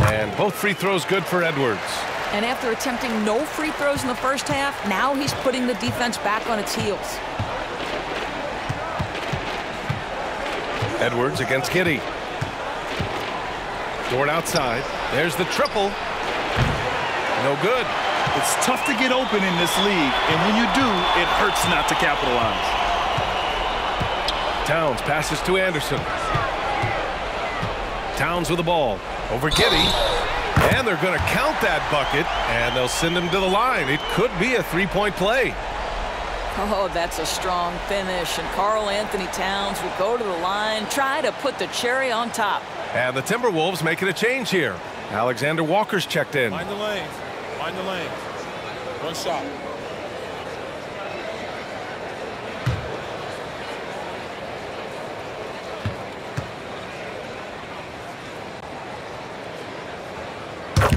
And both free throws good for Edwards. And after attempting no free throws in the first half, now he's putting the defense back on its heels. Edwards against Giddey. Dort outside. There's the triple. No good. It's tough to get open in this league, and when you do, it hurts not to capitalize. Towns passes to Anderson. Towns with the ball. Over Giddey. And they're going to count that bucket, and they'll send him to the line. It could be a three-point play. Oh, that's a strong finish. And Karl Anthony Towns will go to the line, try to put the cherry on top. And the Timberwolves making a change here. Alexander Walker's checked in. Mind the lanes. Mind the lanes. 1 shot.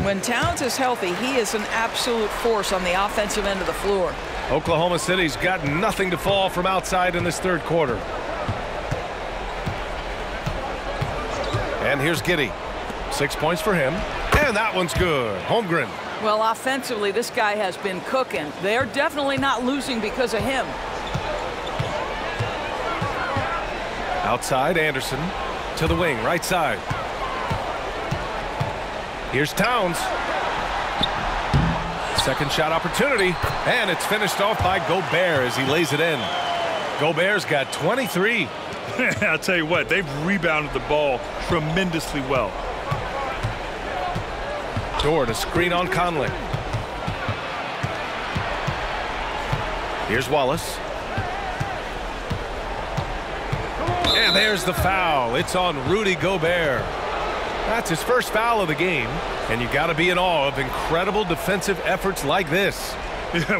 When Towns is healthy, he is an absolute force on the offensive end of the floor. Oklahoma City's got nothing to fall from outside in this third quarter. And here's Giddey. 6 points for him. And that one's good. Holmgren. Well, offensively, this guy has been cooking. They're definitely not losing because of him. Outside, Anderson. To the wing, right side. Here's Towns. Second shot opportunity. And it's finished off by Gobert as he lays it in. Gobert's got 23. I'll tell you what, they've rebounded the ball tremendously well. Dort a screen on Conley. Here's Wallace. And there's the foul. It's on Rudy Gobert. That's his first foul of the game, and you got to be in awe of incredible defensive efforts like this.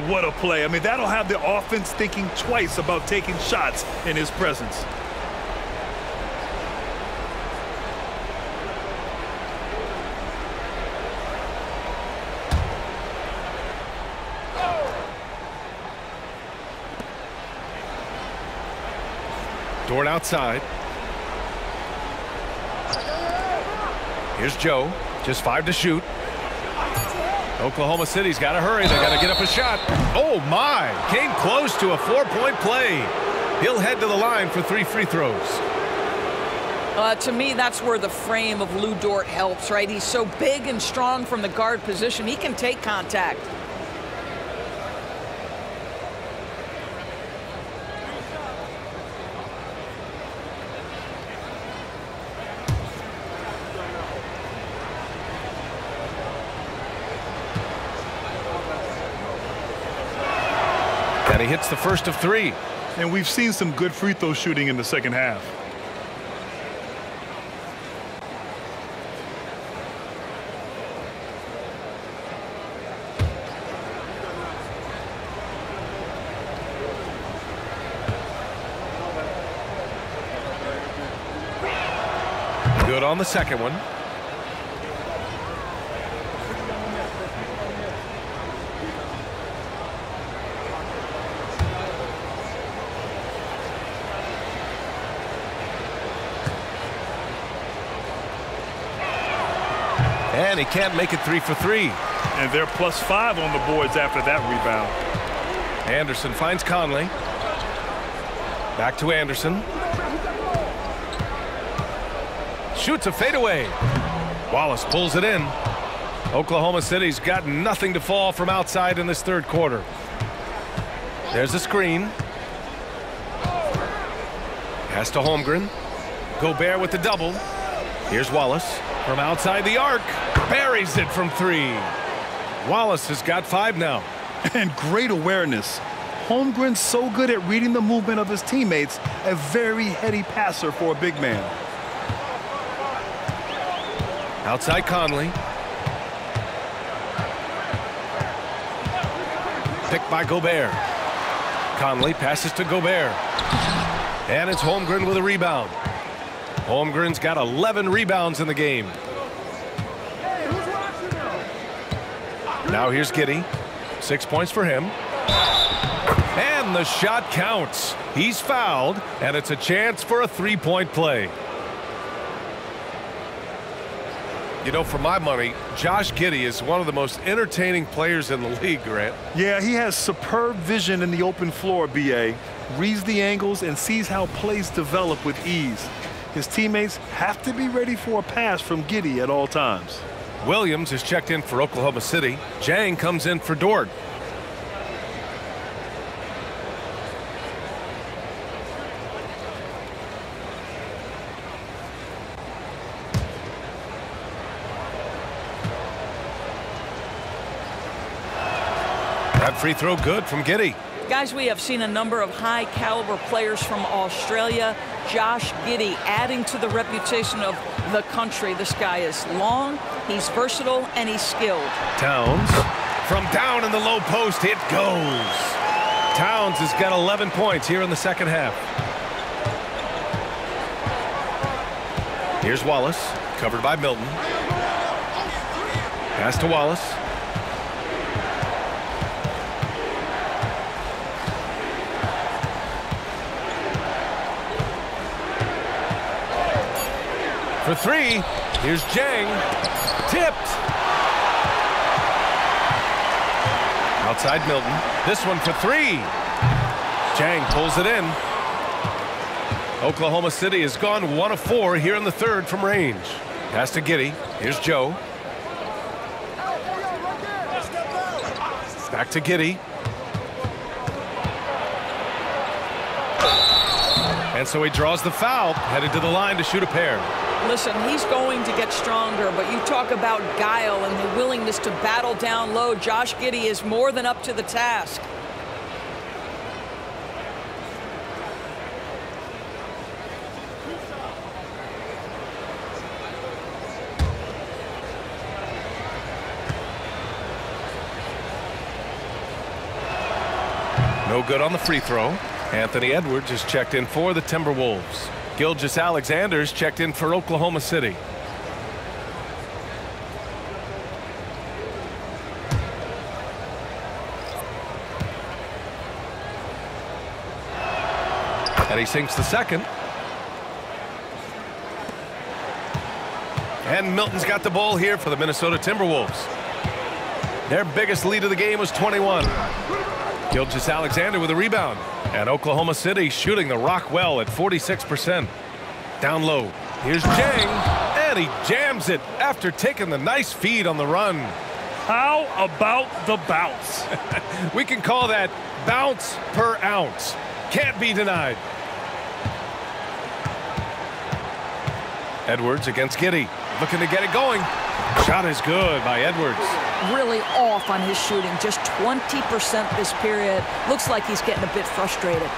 What a play. I mean, that'll have the offense thinking twice about taking shots in his presence. Dort outside. Here's Joe. Just 5 to shoot. Oklahoma City's got to hurry. They got to get up a shot. Oh, my. Came close to a 4-point play. He'll head to the line for 3 free throws. To me, that's where the frame of Lou Dort helps, right? He's so big and strong from the guard position. He can take contact. And he hits the first of 3. And we've seen some good free throw shooting in the second half. Good on the second one. And he can't make it 3 for 3. And they're +5 on the boards after that rebound. Anderson finds Conley. Back to Anderson. Shoots a fadeaway. Wallace pulls it in. Oklahoma City's got nothing to fall from outside in this third quarter. There's a screen. Pass to Holmgren. Gobert with the double. Here's Wallace from outside the arc. Buries it from 3. Wallace has got 5 now. And great awareness. Holmgren's so good at reading the movement of his teammates. A very heady passer for a big man. Outside Conley. Picked by Gobert. Conley passes to Gobert. And it's Holmgren with a rebound. Holmgren's got 11 rebounds in the game. Now here's Giddey. 6 points for him. And the shot counts. He's fouled, and it's a chance for a 3-point play. You know, for my money, Josh Giddey is one of the most entertaining players in the league, Grant. Yeah, he has superb vision in the open floor, B.A. Reads the angles and sees how plays develop with ease. His teammates have to be ready for a pass from Giddey at all times. Williams is checked in for Oklahoma City. Jang comes in for Dort. That free throw good from Giddey. Guys, we have seen a number of high-caliber players from Australia. Josh Giddey adding to the reputation of the country. This guy is long, he's versatile, and he's skilled. Towns from down in the low post. It goes. Towns has got 11 points here in the second half. Here's Wallace, covered by Milton. Pass to Wallace. For 3, here's Jang. Tipped. Outside Milton. This one for 3. Jang pulls it in. Oklahoma City has gone 1 of 4 here in the third from range. Pass to Giddey. Here's Joe. Back to Giddey. And so he draws the foul, headed to the line to shoot a pair. Listen, he's going to get stronger, but you talk about guile and the willingness to battle down low. Josh Giddey is more than up to the task. No good on the free throw. Anthony Edwards is checked in for the Timberwolves. Gilgeous-Alexander's checked in for Oklahoma City. And he sinks the second. And Milton's got the ball here for the Minnesota Timberwolves. Their biggest lead of the game was 21. Gilgeous-Alexander with a rebound. And Oklahoma City shooting the rock well at 46%. Down low. Here's Jang. And he jams it after taking the nice feed on the run. How about the bounce? We can call that bounce per ounce. Can't be denied. Edwards against Giddey. Looking to get it going. Shot is good by Edwards. Really off on his shooting. Just 20% this period. Looks like he's getting a bit frustrated.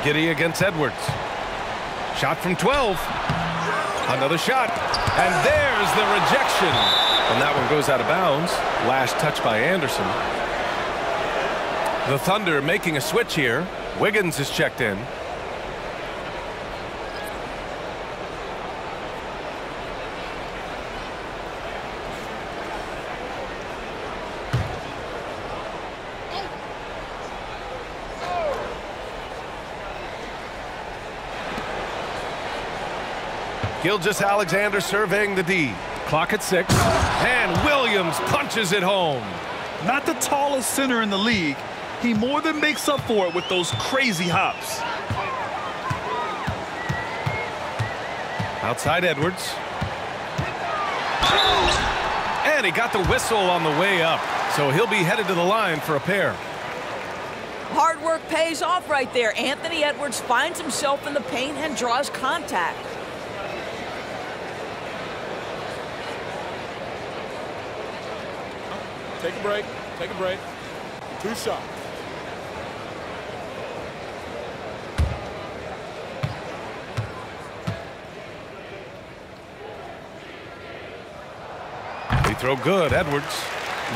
Giddey against Edwards. Shot from 12. Another shot. And there's the rejection. And that one goes out of bounds. Last touch by Anderson. The Thunder making a switch here. Wiggins is checked in. Gilgeous-Alexander surveying the D. Clock at 6. And Williams punches it home. Not the tallest center in the league. He more than makes up for it with those crazy hops. Outside Edwards. And he got the whistle on the way up. So he'll be headed to the line for a pair. Hard work pays off right there. Anthony Edwards finds himself in the paint and draws contact. Take a break. Take a break. 2 shots. They throw good, Edwards.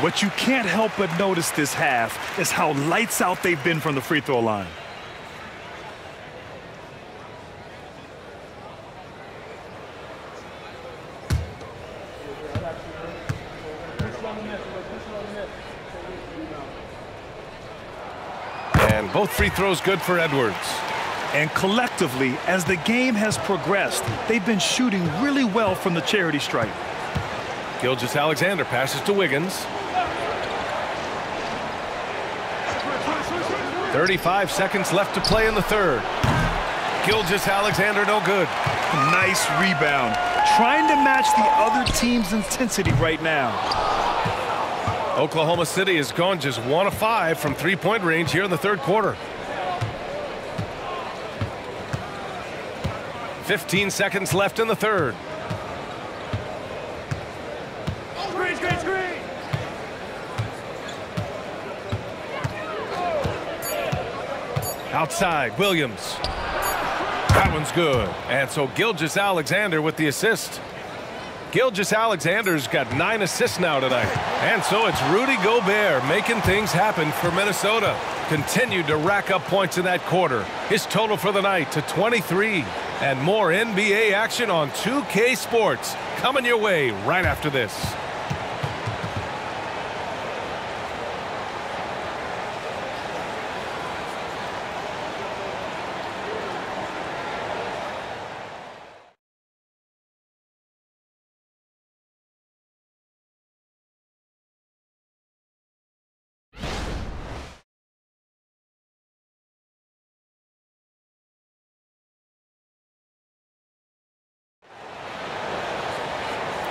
What you can't help but notice this half is how lights out they've been from the free throw line. And both free throws good for Edwards. And collectively, as the game has progressed, they've been shooting really well from the charity stripe. Gilgeous-Alexander passes to Wiggins. 35 seconds left to play in the third. Gilgeous-Alexander no good. Nice rebound. Trying to match the other team's intensity right now. Oklahoma City has gone just 1 of 5 from three-point range here in the third quarter. 15 seconds left in the third. Outside, Williams. That one's good. And so Gilgeous-Alexander with the assist. Gilgeous-Alexander's got 9 assists now tonight. And so it's Rudy Gobert making things happen for Minnesota. Continued to rack up points in that quarter. His total for the night to 23. And more NBA action on 2K Sports coming your way right after this.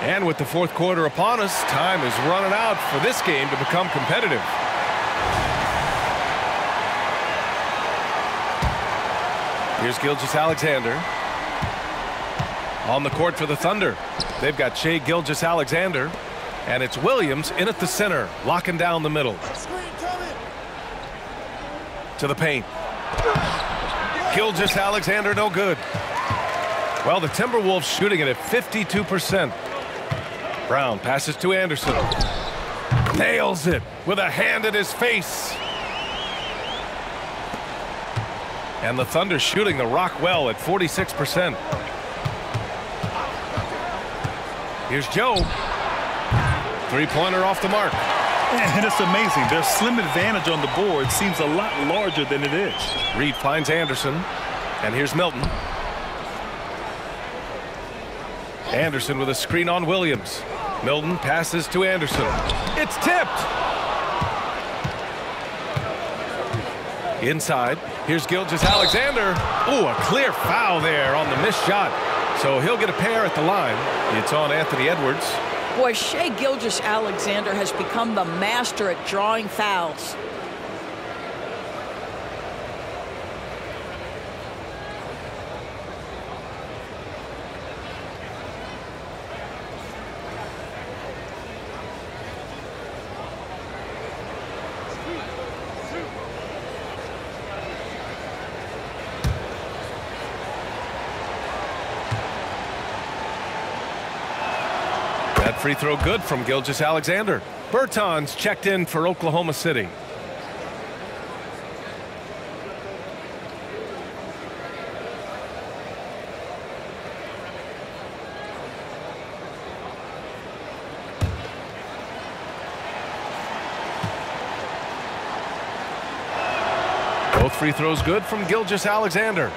And with the fourth quarter upon us, time is running out for this game to become competitive. Here's Gilgeous-Alexander. On the court for the Thunder. They've got Shai Gilgeous-Alexander. And it's Williams in at the center, locking down the middle. To the paint. Gilgeous-Alexander no good. Well, the Timberwolves shooting it at 52%. Brown passes to Anderson. Nails it with a hand at his face. And the Thunder shooting the rock well at 46%. Here's Joe. Three-pointer off the mark. And it's amazing. Their slim advantage on the board seems a lot larger than it is. Reed finds Anderson. And here's Milton. Anderson with a screen on Williams. Milton passes to Anderson. It's tipped. Inside, here's Gilgeous-Alexander. Ooh, a clear foul there on the missed shot. So he'll get a pair at the line. It's on Anthony Edwards. Boy, Shai Gilgeous-Alexander has become the master at drawing fouls. That free throw good from Gilgeous-Alexander. Bertans checked in for Oklahoma City. Both free throws good from Gilgeous-Alexander.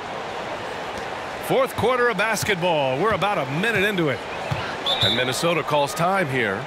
Fourth quarter of basketball. We're about a minute into it. And Minnesota calls time here.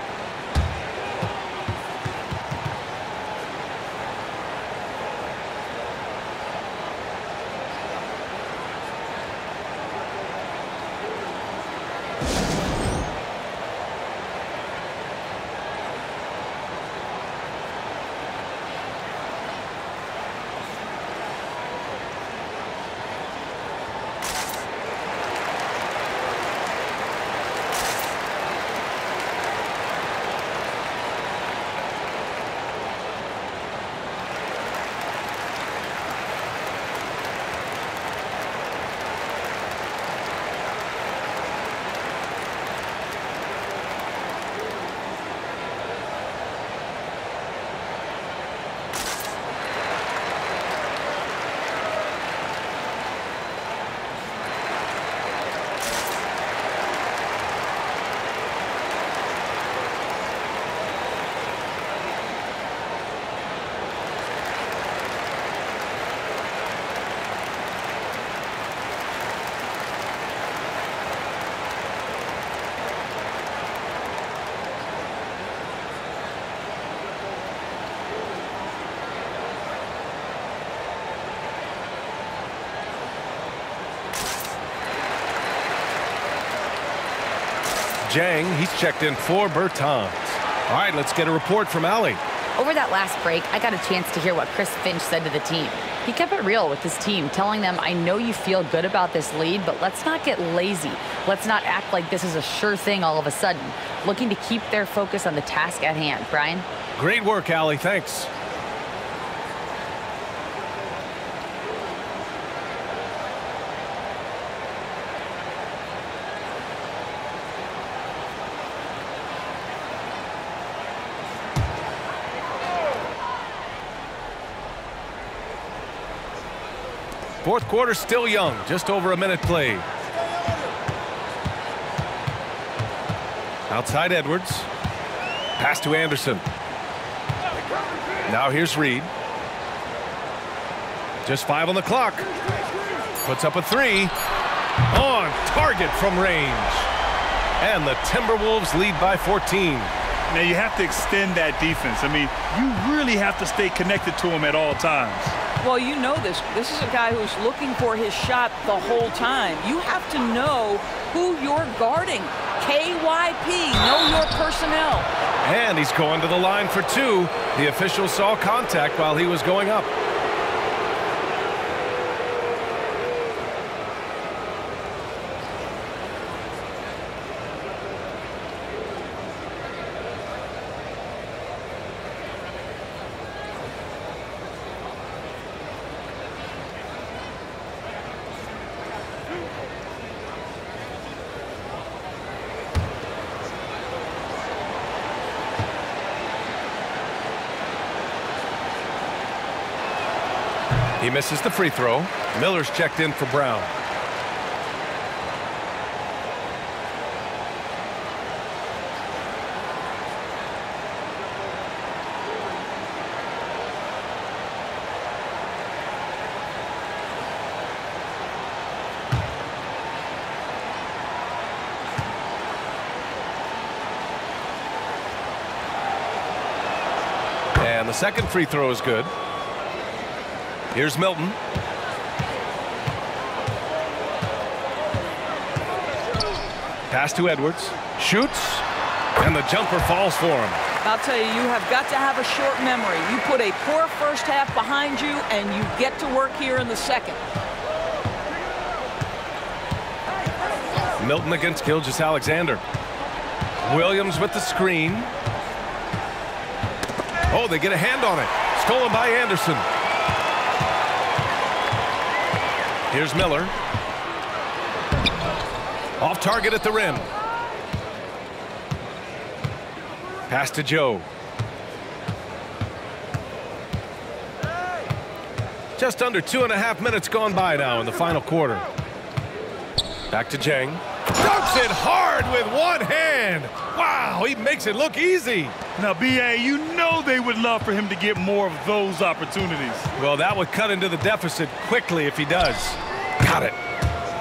Jang, he's checked in for Bertans. All right, let's get a report from Allie. Over that last break, I got a chance to hear what Chris Finch said to the team. He kept it real with his team, telling them, I know you feel good about this lead, but let's not get lazy. Let's not act like this is a sure thing all of a sudden. Looking to keep their focus on the task at hand. Brian? Great work, Allie. Thanks. Fourth quarter still young, just over a minute played. Outside Edwards. Pass to Anderson. Now here's Reed. Just 5 on the clock. Puts up a 3. On target from range. And the Timberwolves lead by 14. Now you have to extend that defense. I mean, you really have to stay connected to him at all times. Well, you know this. This is a guy who's looking for his shot the whole time. You have to know who you're guarding. KYP, know your personnel. And he's going to the line for 2. The official saw contact while he was going up. He misses the free throw. Miller's checked in for Brown. And the second free throw is good. Here's Milton. Pass to Edwards. Shoots. And the jumper falls for him. I'll tell you, you have got to have a short memory. You put a poor first half behind you, and you get to work here in the second. Milton against Gilgeous-Alexander. Williams with the screen. Oh, they get a hand on it. Stolen by Anderson. Here's Miller. Off target at the rim. Pass to Joe. Just under 2.5 minutes gone by now in the final quarter. Back to Jang. Dunks it hard with one hand. Wow, he makes it look easy. Now, B.A., you know they would love for him to get more of those opportunities. Well, that would cut into the deficit quickly if he does. Got it.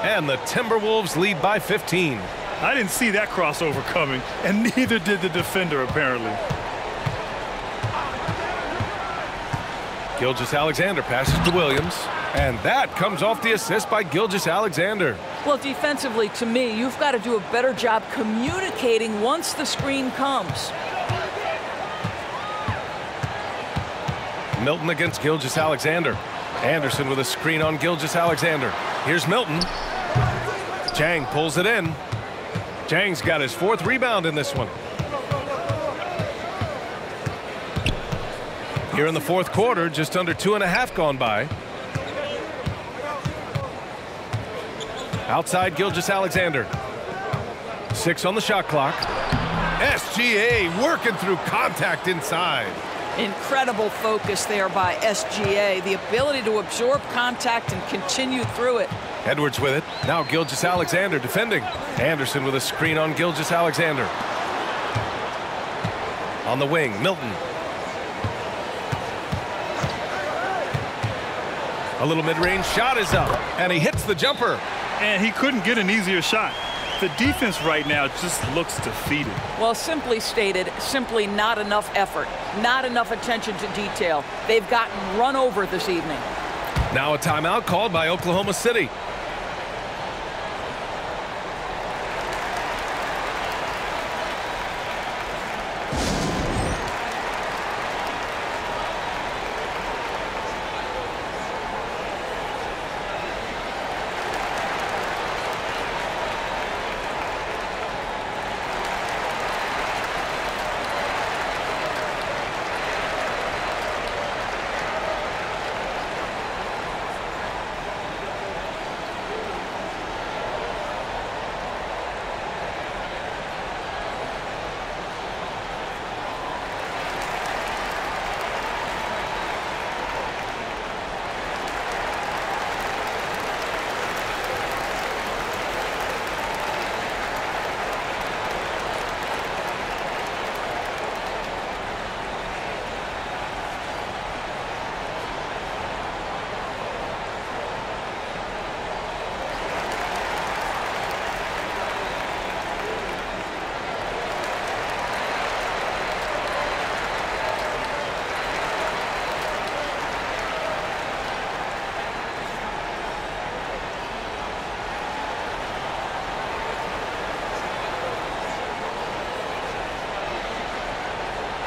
And the Timberwolves lead by 15. I didn't see that crossover coming, and neither did the defender, apparently. Gilgeous-Alexander passes to Williams, and that comes off the assist by Gilgeous-Alexander. Well, defensively, to me, you've got to do a better job communicating once the screen comes. Milton against Gilgeous-Alexander. Anderson with a screen on Gilgeous-Alexander. Here's Milton. Jang pulls it in. Jang's got his 4th rebound in this one. Here in the 4th quarter, just under 2.5 gone by. Outside Gilgeous-Alexander. 6 on the shot clock. SGA working through contact inside. Incredible focus there by SGA. The ability to absorb contact and continue through it. Edwards with it. Now Gilgeous-Alexander defending. Anderson with a screen on Gilgeous-Alexander. On the wing, Milton. A little mid-range shot is up, and he hits the jumper. And he couldn't get an easier shot. The defense right now just looks defeated. Well, simply stated, simply not enough effort, not enough attention to detail. They've gotten run over this evening. Now a timeout called by Oklahoma City.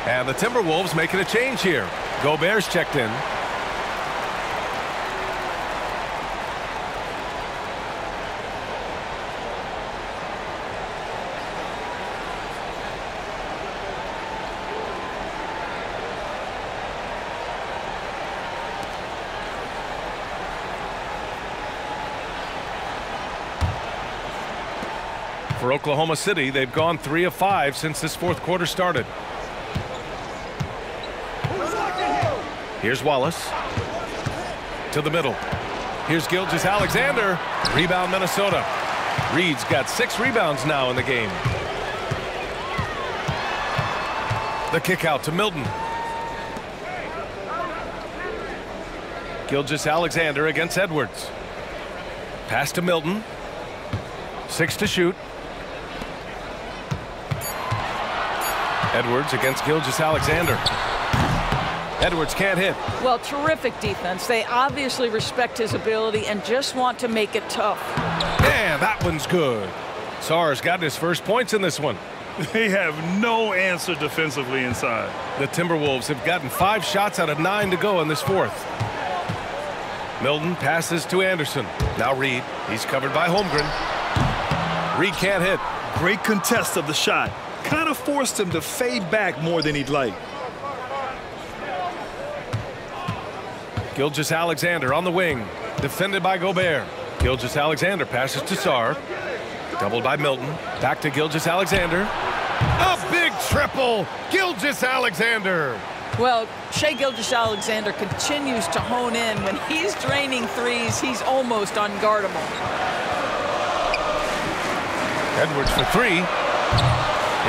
And the Timberwolves making a change here. Gobert's checked in. For Oklahoma City, they've gone 3 of 5 since this 4th quarter started. Here's Wallace. To the middle. Here's Gilgeous-Alexander. Rebound Minnesota. Reed's got 6 rebounds now in the game. The kick out to Milton. Gilgeous-Alexander against Edwards. Pass to Milton. 6 to shoot. Edwards against Gilgeous-Alexander. Edwards can't hit. Well, terrific defense. They obviously respect his ability and just want to make it tough. Yeah, that one's good. Sarr's got his first points in this one. They have no answer defensively inside. The Timberwolves have gotten 5 shots out of 9 to go in this fourth. Milton passes to Anderson. Now Reed. He's covered by Holmgren. Reed can't hit. Great contest of the shot. Kind of forced him to fade back more than he'd like. Gilgeous-Alexander on the wing. Defended by Gobert. Gilgeous-Alexander passes to Sarr. Doubled by Milton. Back to Gilgeous-Alexander. A big triple. Gilgeous-Alexander. Well, Shai Gilgeous-Alexander continues to hone in. When he's draining threes, he's almost unguardable. Edwards for 3.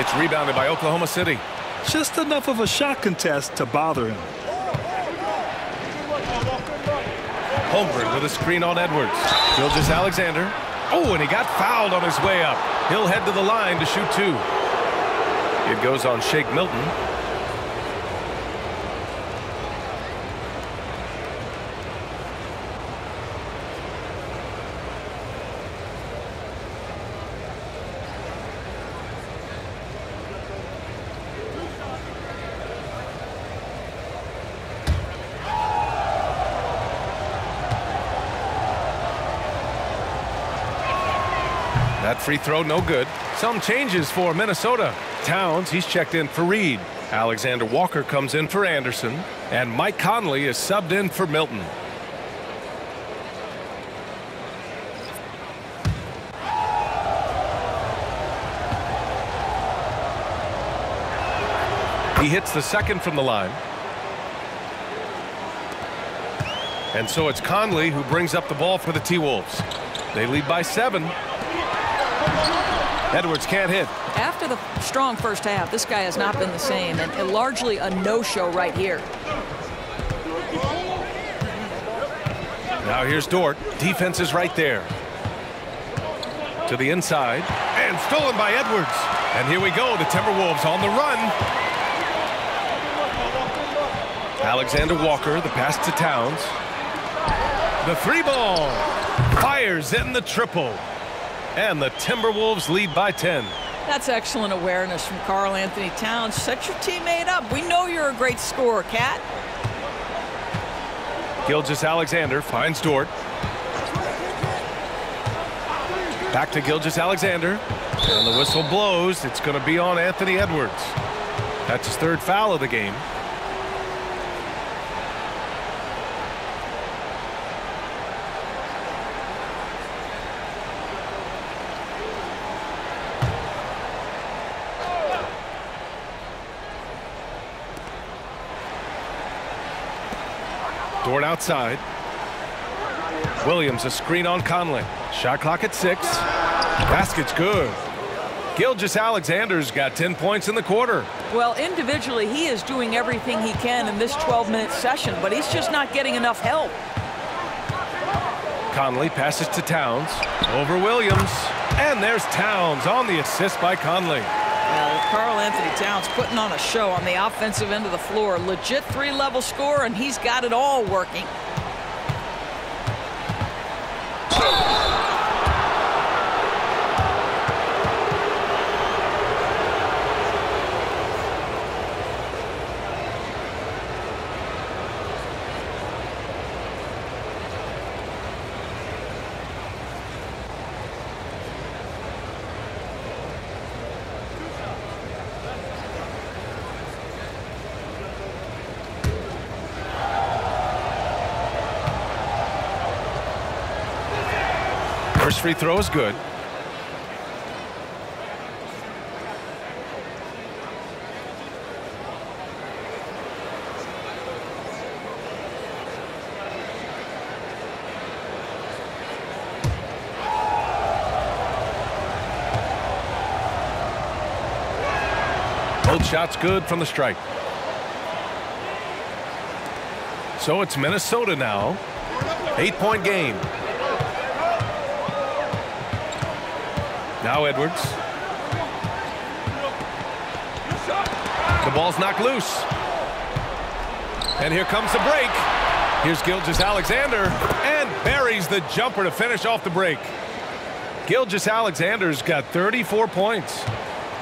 It's rebounded by Oklahoma City. Just enough of a shot contest to bother him. Holmgren with a screen on Edwards. Gilgeous-Alexander. Oh, and he got fouled on his way up. He'll head to the line to shoot 2. It goes on Shake Milton. That free throw no good. Some changes for Minnesota. Towns, he's checked in for Reed. Alexander Walker comes in for Anderson. And Mike Conley is subbed in for Milton. He hits the second from the line. And so it's Conley who brings up the ball for the T-Wolves. They lead by 7. Edwards can't hit. After the strong first half, this guy has not been the same, and largely a no-show right here. Now here's Dort. Defense is right there. To the inside. And stolen by Edwards. And here we go. The Timberwolves on the run. Alexander Walker, the pass to Towns. The 3-ball. Fires in the triple. And the Timberwolves lead by 10. That's excellent awareness from Karl Anthony Towns. Set your teammate up. We know you're a great scorer, Cat. Gilgeous-Alexander finds Dort. Back to Gilgeous-Alexander. And the whistle blows. It's going to be on Anthony Edwards. That's his 3rd foul of the game. Dort outside. Williams a screen on Conley. Shot clock at 6. Basket's good. Gilgeous-Alexander's got 10 points in the quarter. Well, individually, he is doing everything he can in this 12-minute session, but he's just not getting enough help. Conley passes to Towns. Over Williams. And there's Towns on the assist by Conley. Karl Anthony Towns putting on a show on the offensive end of the floor. Legit 3-level scorer, and he's got it all working. First free throw is good. Both shots good from the stripe. So it's Minnesota now. 8-point game. Now Edwards. The ball's knocked loose. And here comes the break. Here's Gilgeous-Alexander and buries the jumper to finish off the break. Gilgeous-Alexander's got 34 points.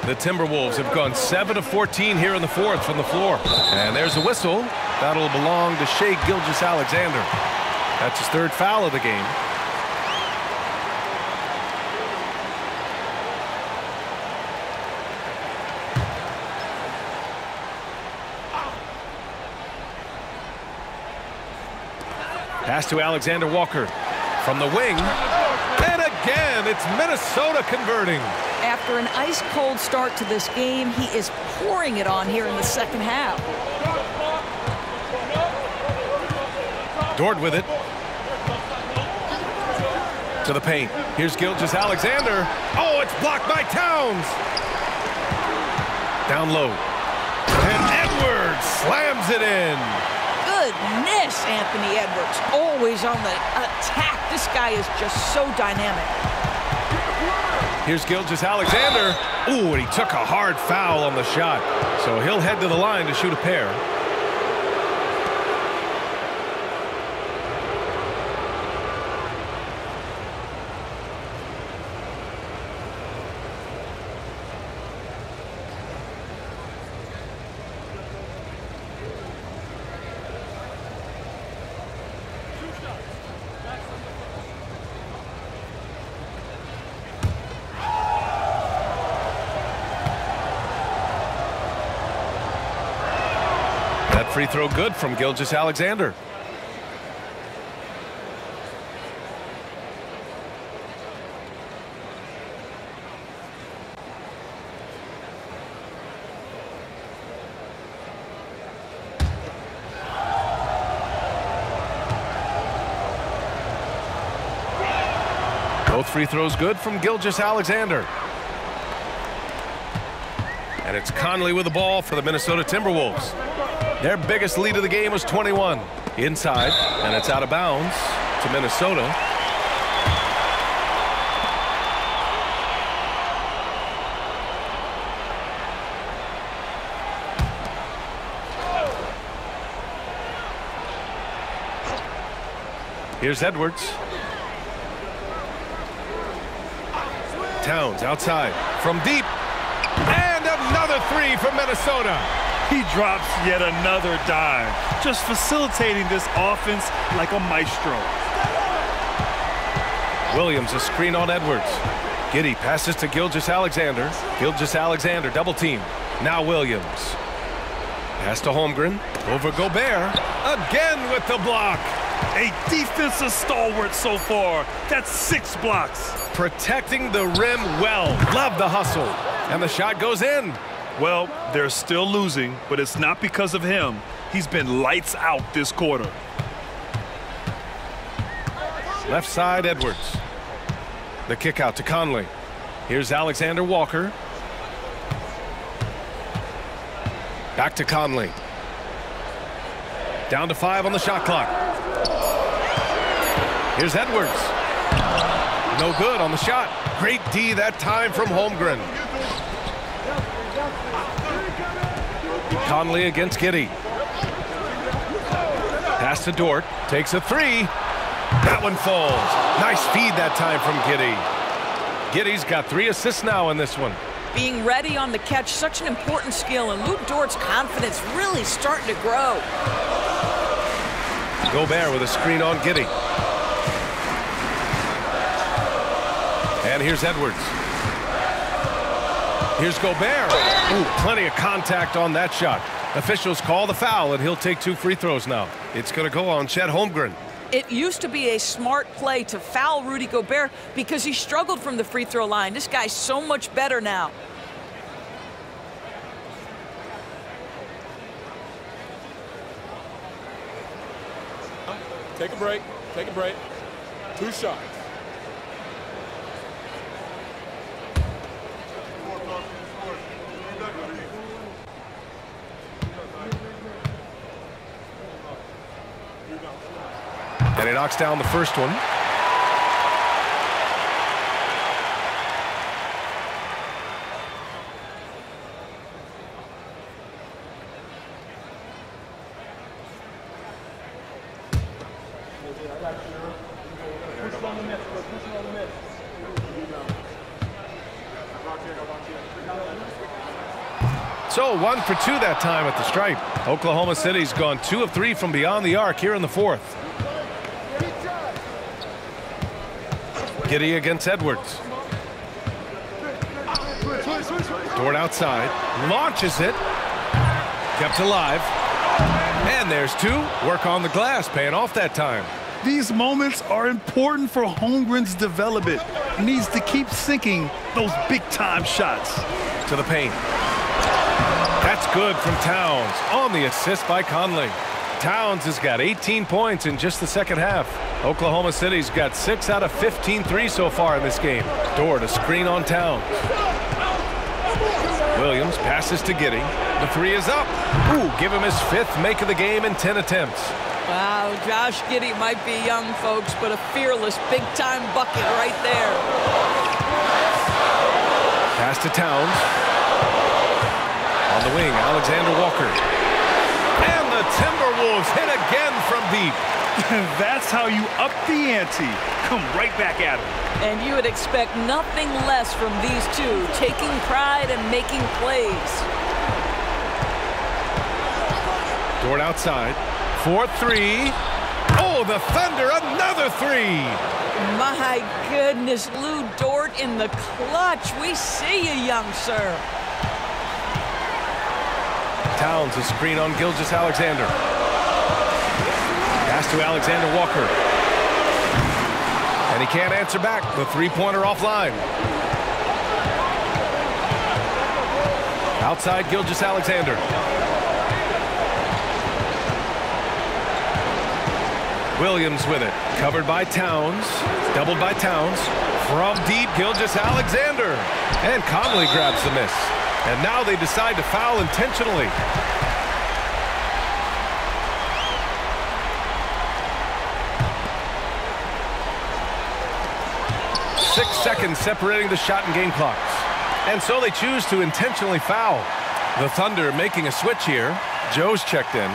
The Timberwolves have gone 7 of 14 here in the fourth from the floor. And there's a whistle. That'll belong to Shai Gilgeous-Alexander. That's his third foul of the game. Pass to Alexander Walker from the wing. And again, it's Minnesota converting. After an ice-cold start to this game, he is pouring it on here in the second half. Dort with it. To the paint. Here's Gilgeous-Alexander. Oh, it's blocked by Towns. Down low. And Edwards slams it in. Goodness, Anthony Edwards, always on the attack. This guy is just so dynamic. Here's Gilgeous-Alexander. Ooh, and he took a hard foul on the shot. So he'll head to the line to shoot a pair. Free throw good from Gilgeous-Alexander. Both free throws good from Gilgeous-Alexander. And it's Conley with the ball for the Minnesota Timberwolves. Their biggest lead of the game was 21. Inside, and it's out of bounds to Minnesota. Here's Edwards. Towns outside from deep. And another three from Minnesota. He drops yet another dime, just facilitating this offense like a maestro. Williams, a screen on Edwards. Giddey passes to Gilgeous-Alexander. Gilgeous-Alexander double team. Now Williams. Pass to Holmgren. Over Gobert. Again with the block. A defensive stalwart so far. That's 6 blocks. Protecting the rim well. Love the hustle. And the shot goes in. Well, they're still losing, but it's not because of him. He's been lights out this quarter. Left side, Edwards. The kick out to Conley. Here's Alexander Walker. Back to Conley. Down to 5 on the shot clock. Here's Edwards. No good on the shot. Great D that time from Holmgren. Conley against Giddey. Pass to Dort. Takes a three. That one falls. Nice feed that time from Giddey. Giddey's got 3 assists now in this one. Being ready on the catch, such an important skill, and Luke Dort's confidence really starting to grow. Gobert with a screen on Giddey. And here's Edwards. Here's Gobert. Ooh, plenty of contact on that shot. Officials call the foul, and he'll take 2 free throws now. It's going to go on Chet Holmgren. It used to be a smart play to foul Rudy Gobert because he struggled from the free throw line. This guy's so much better now. Take a break. Take a break. 2 shots. And he knocks down the first one. So 1 for 2 that time at the stripe. Oklahoma City's gone 2 of 3 from beyond the arc here in the fourth. Giddey against Edwards. Dort outside, launches it, kept alive, and there's 2. Work on the glass, paying off that time. These moments are important for Holmgren's development. He needs to keep sinking those big-time shots. To the paint. That's good from Towns on the assist by Conley. Towns has got 18 points in just the second half. Oklahoma City's got 6 out of 15 threes so far in this game. Dort a screen on Towns. Williams passes to Giddey. The 3 is up. Ooh, give him his 5th make of the game in 10 attempts. Wow, Josh Giddey might be young, folks, but a fearless big-time bucket right there. Pass to Towns. On the wing, Alexander Walker. And the Timberwolves hit again from deep. That's how you up the ante. Come right back at him. And you would expect nothing less from these two, taking pride and making plays. Dort outside. 4-3. Oh, the Thunder, another 3. My goodness, Lou Dort in the clutch. We see you, young sir. Towns a screen on Gilgeous-Alexander. Pass to Alexander Walker. And he can't answer back. The three-pointer offline. Outside Gilgeous-Alexander. Williams with it. Covered by Towns. Doubled by Towns. From deep, Gilgeous-Alexander. And Conley grabs the miss. And now they decide to foul intentionally. Six seconds separating the shot and game clocks. And so they choose to intentionally foul. The Thunder making a switch here. Joe's checked in.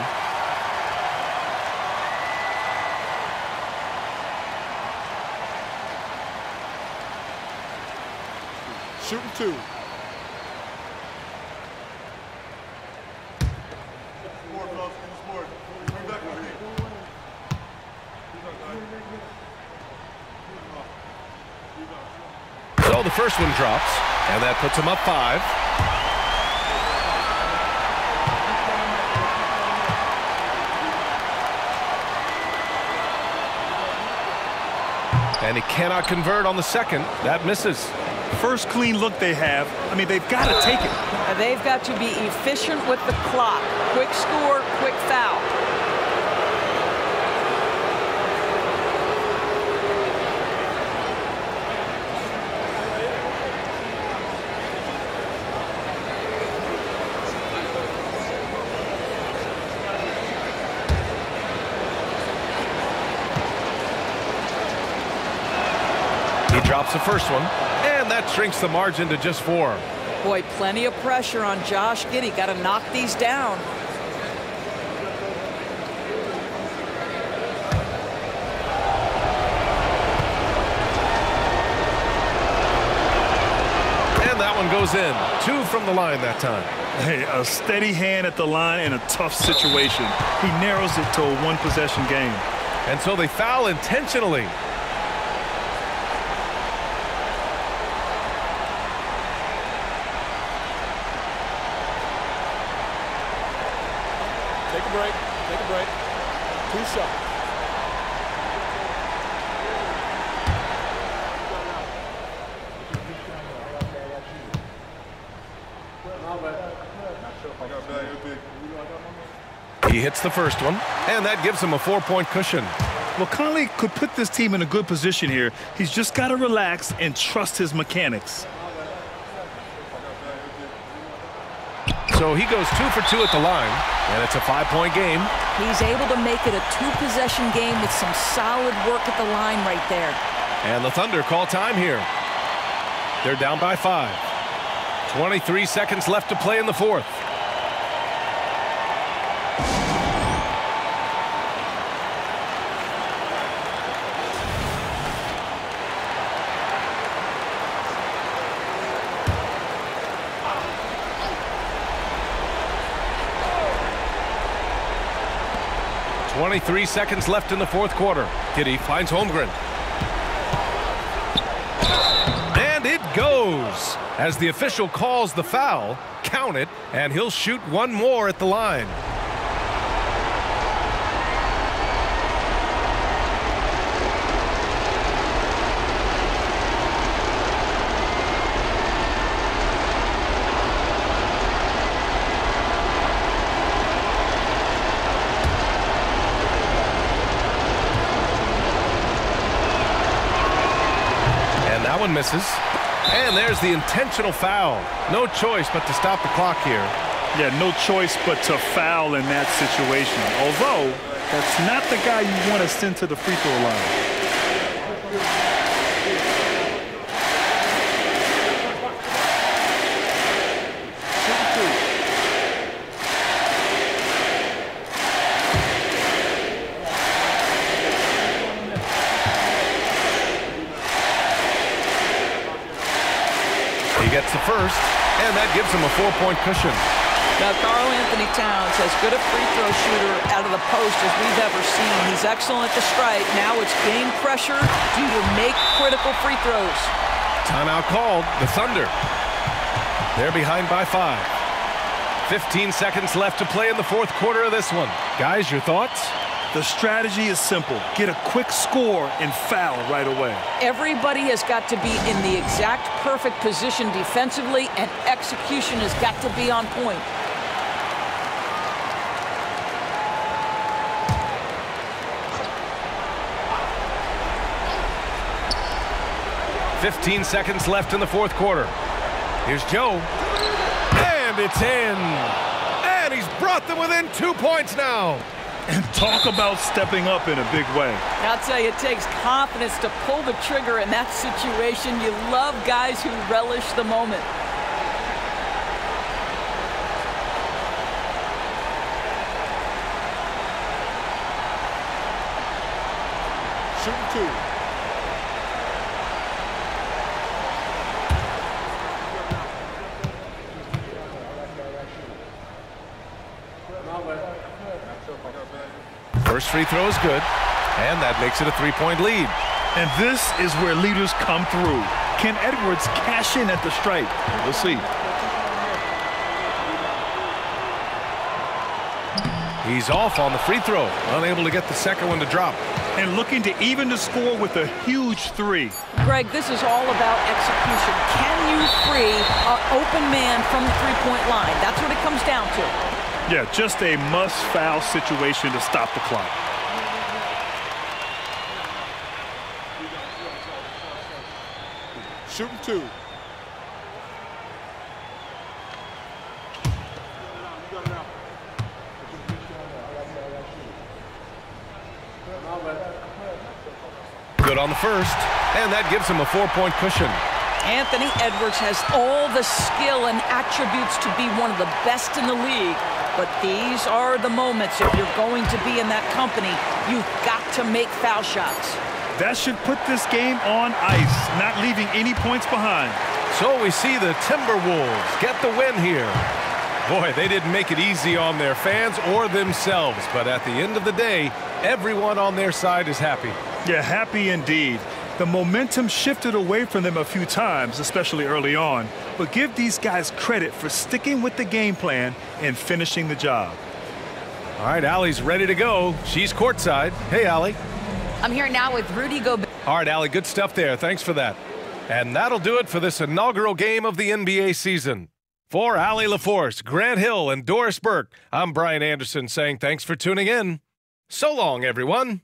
Shooting 2. So the first one drops, and that puts them up 5. And he cannot convert on the second. That misses. First clean look they have. I mean, they've got to take it. They've got to be efficient with the clock. Quick score, quick foul. He drops the first one, and that shrinks the margin to just 4. Boy, plenty of pressure on Josh Giddey. Got to knock these down. And that one goes in. 2 from the line that time. Hey, a steady hand at the line in a tough situation. He narrows it to a one-possession game. And so they foul intentionally. Take a break. Take a break. 2 shots. He hits the first one, and that gives him a 4-point cushion. Well, Conley could put this team in a good position here. He's just got to relax and trust his mechanics. So he goes 2 for 2 at the line, and it's a 5-point game. He's able to make it a 2-possession game with some solid work at the line right there. And the Thunder call time here. They're down by 5. 23 seconds left to play in the fourth. 23 seconds left in the fourth quarter. Giddey finds Holmgren. And it goes. As the official calls the foul, count it, and he'll shoot one more at the line. That one misses. And there's the intentional foul. No choice but to stop the clock here. Yeah, no choice but to foul in that situation. Although, that's not the guy you want to send to the free throw line. He gets the first, and that gives him a 4-point cushion. Now, Karl-Anthony Towns, as good a free throw shooter out of the post as we've ever seen. He's excellent at the stripe. Now it's game pressure. Do you make critical free throws? Timeout called. The Thunder. They're behind by 5. 15 seconds left to play in the fourth quarter of this one. Guys, your thoughts? The strategy is simple. Get a quick score and foul right away. Everybody has got to be in the exact perfect position defensively, and execution has got to be on point. .15 seconds left in the fourth quarter. Here's Joe. And it's in. And he's brought them within 2 points now. And talk about stepping up in a big way. I'll tell you, it takes confidence to pull the trigger in that situation. You love guys who relish the moment. Shooting 2. First free throw is good, and that makes it a 3-point lead. And this is where leaders come through. Can Edwards cash in at the stripe? We'll see. He's off on the free throw, unable to get the second one to drop. And looking to even the score with a huge 3. Greg, this is all about execution. Can you free an open man from the three-point line? That's what it comes down to. Yeah, just a must-foul situation to stop the clock. Shooting 2. Good on the first, and that gives him a 4-point cushion. Anthony Edwards has all the skill and attributes to be one of the best in the league. But these are the moments, if you're going to be in that company, you've got to make foul shots. That should put this game on ice, not leaving any points behind. So we see the Timberwolves get the win here. Boy, they didn't make it easy on their fans or themselves, but at the end of the day, everyone on their side is happy. Yeah, happy indeed. The momentum shifted away from them a few times, especially early on. But give these guys credit for sticking with the game plan and finishing the job. All right, Allie's ready to go. She's courtside. Hey, Allie. I'm here now with Rudy Gobert. All right, Allie, good stuff there. Thanks for that. And that'll do it for this inaugural game of the NBA season. For Allie LaForce, Grant Hill, and Doris Burke, I'm Brian Anderson saying thanks for tuning in. So long, everyone.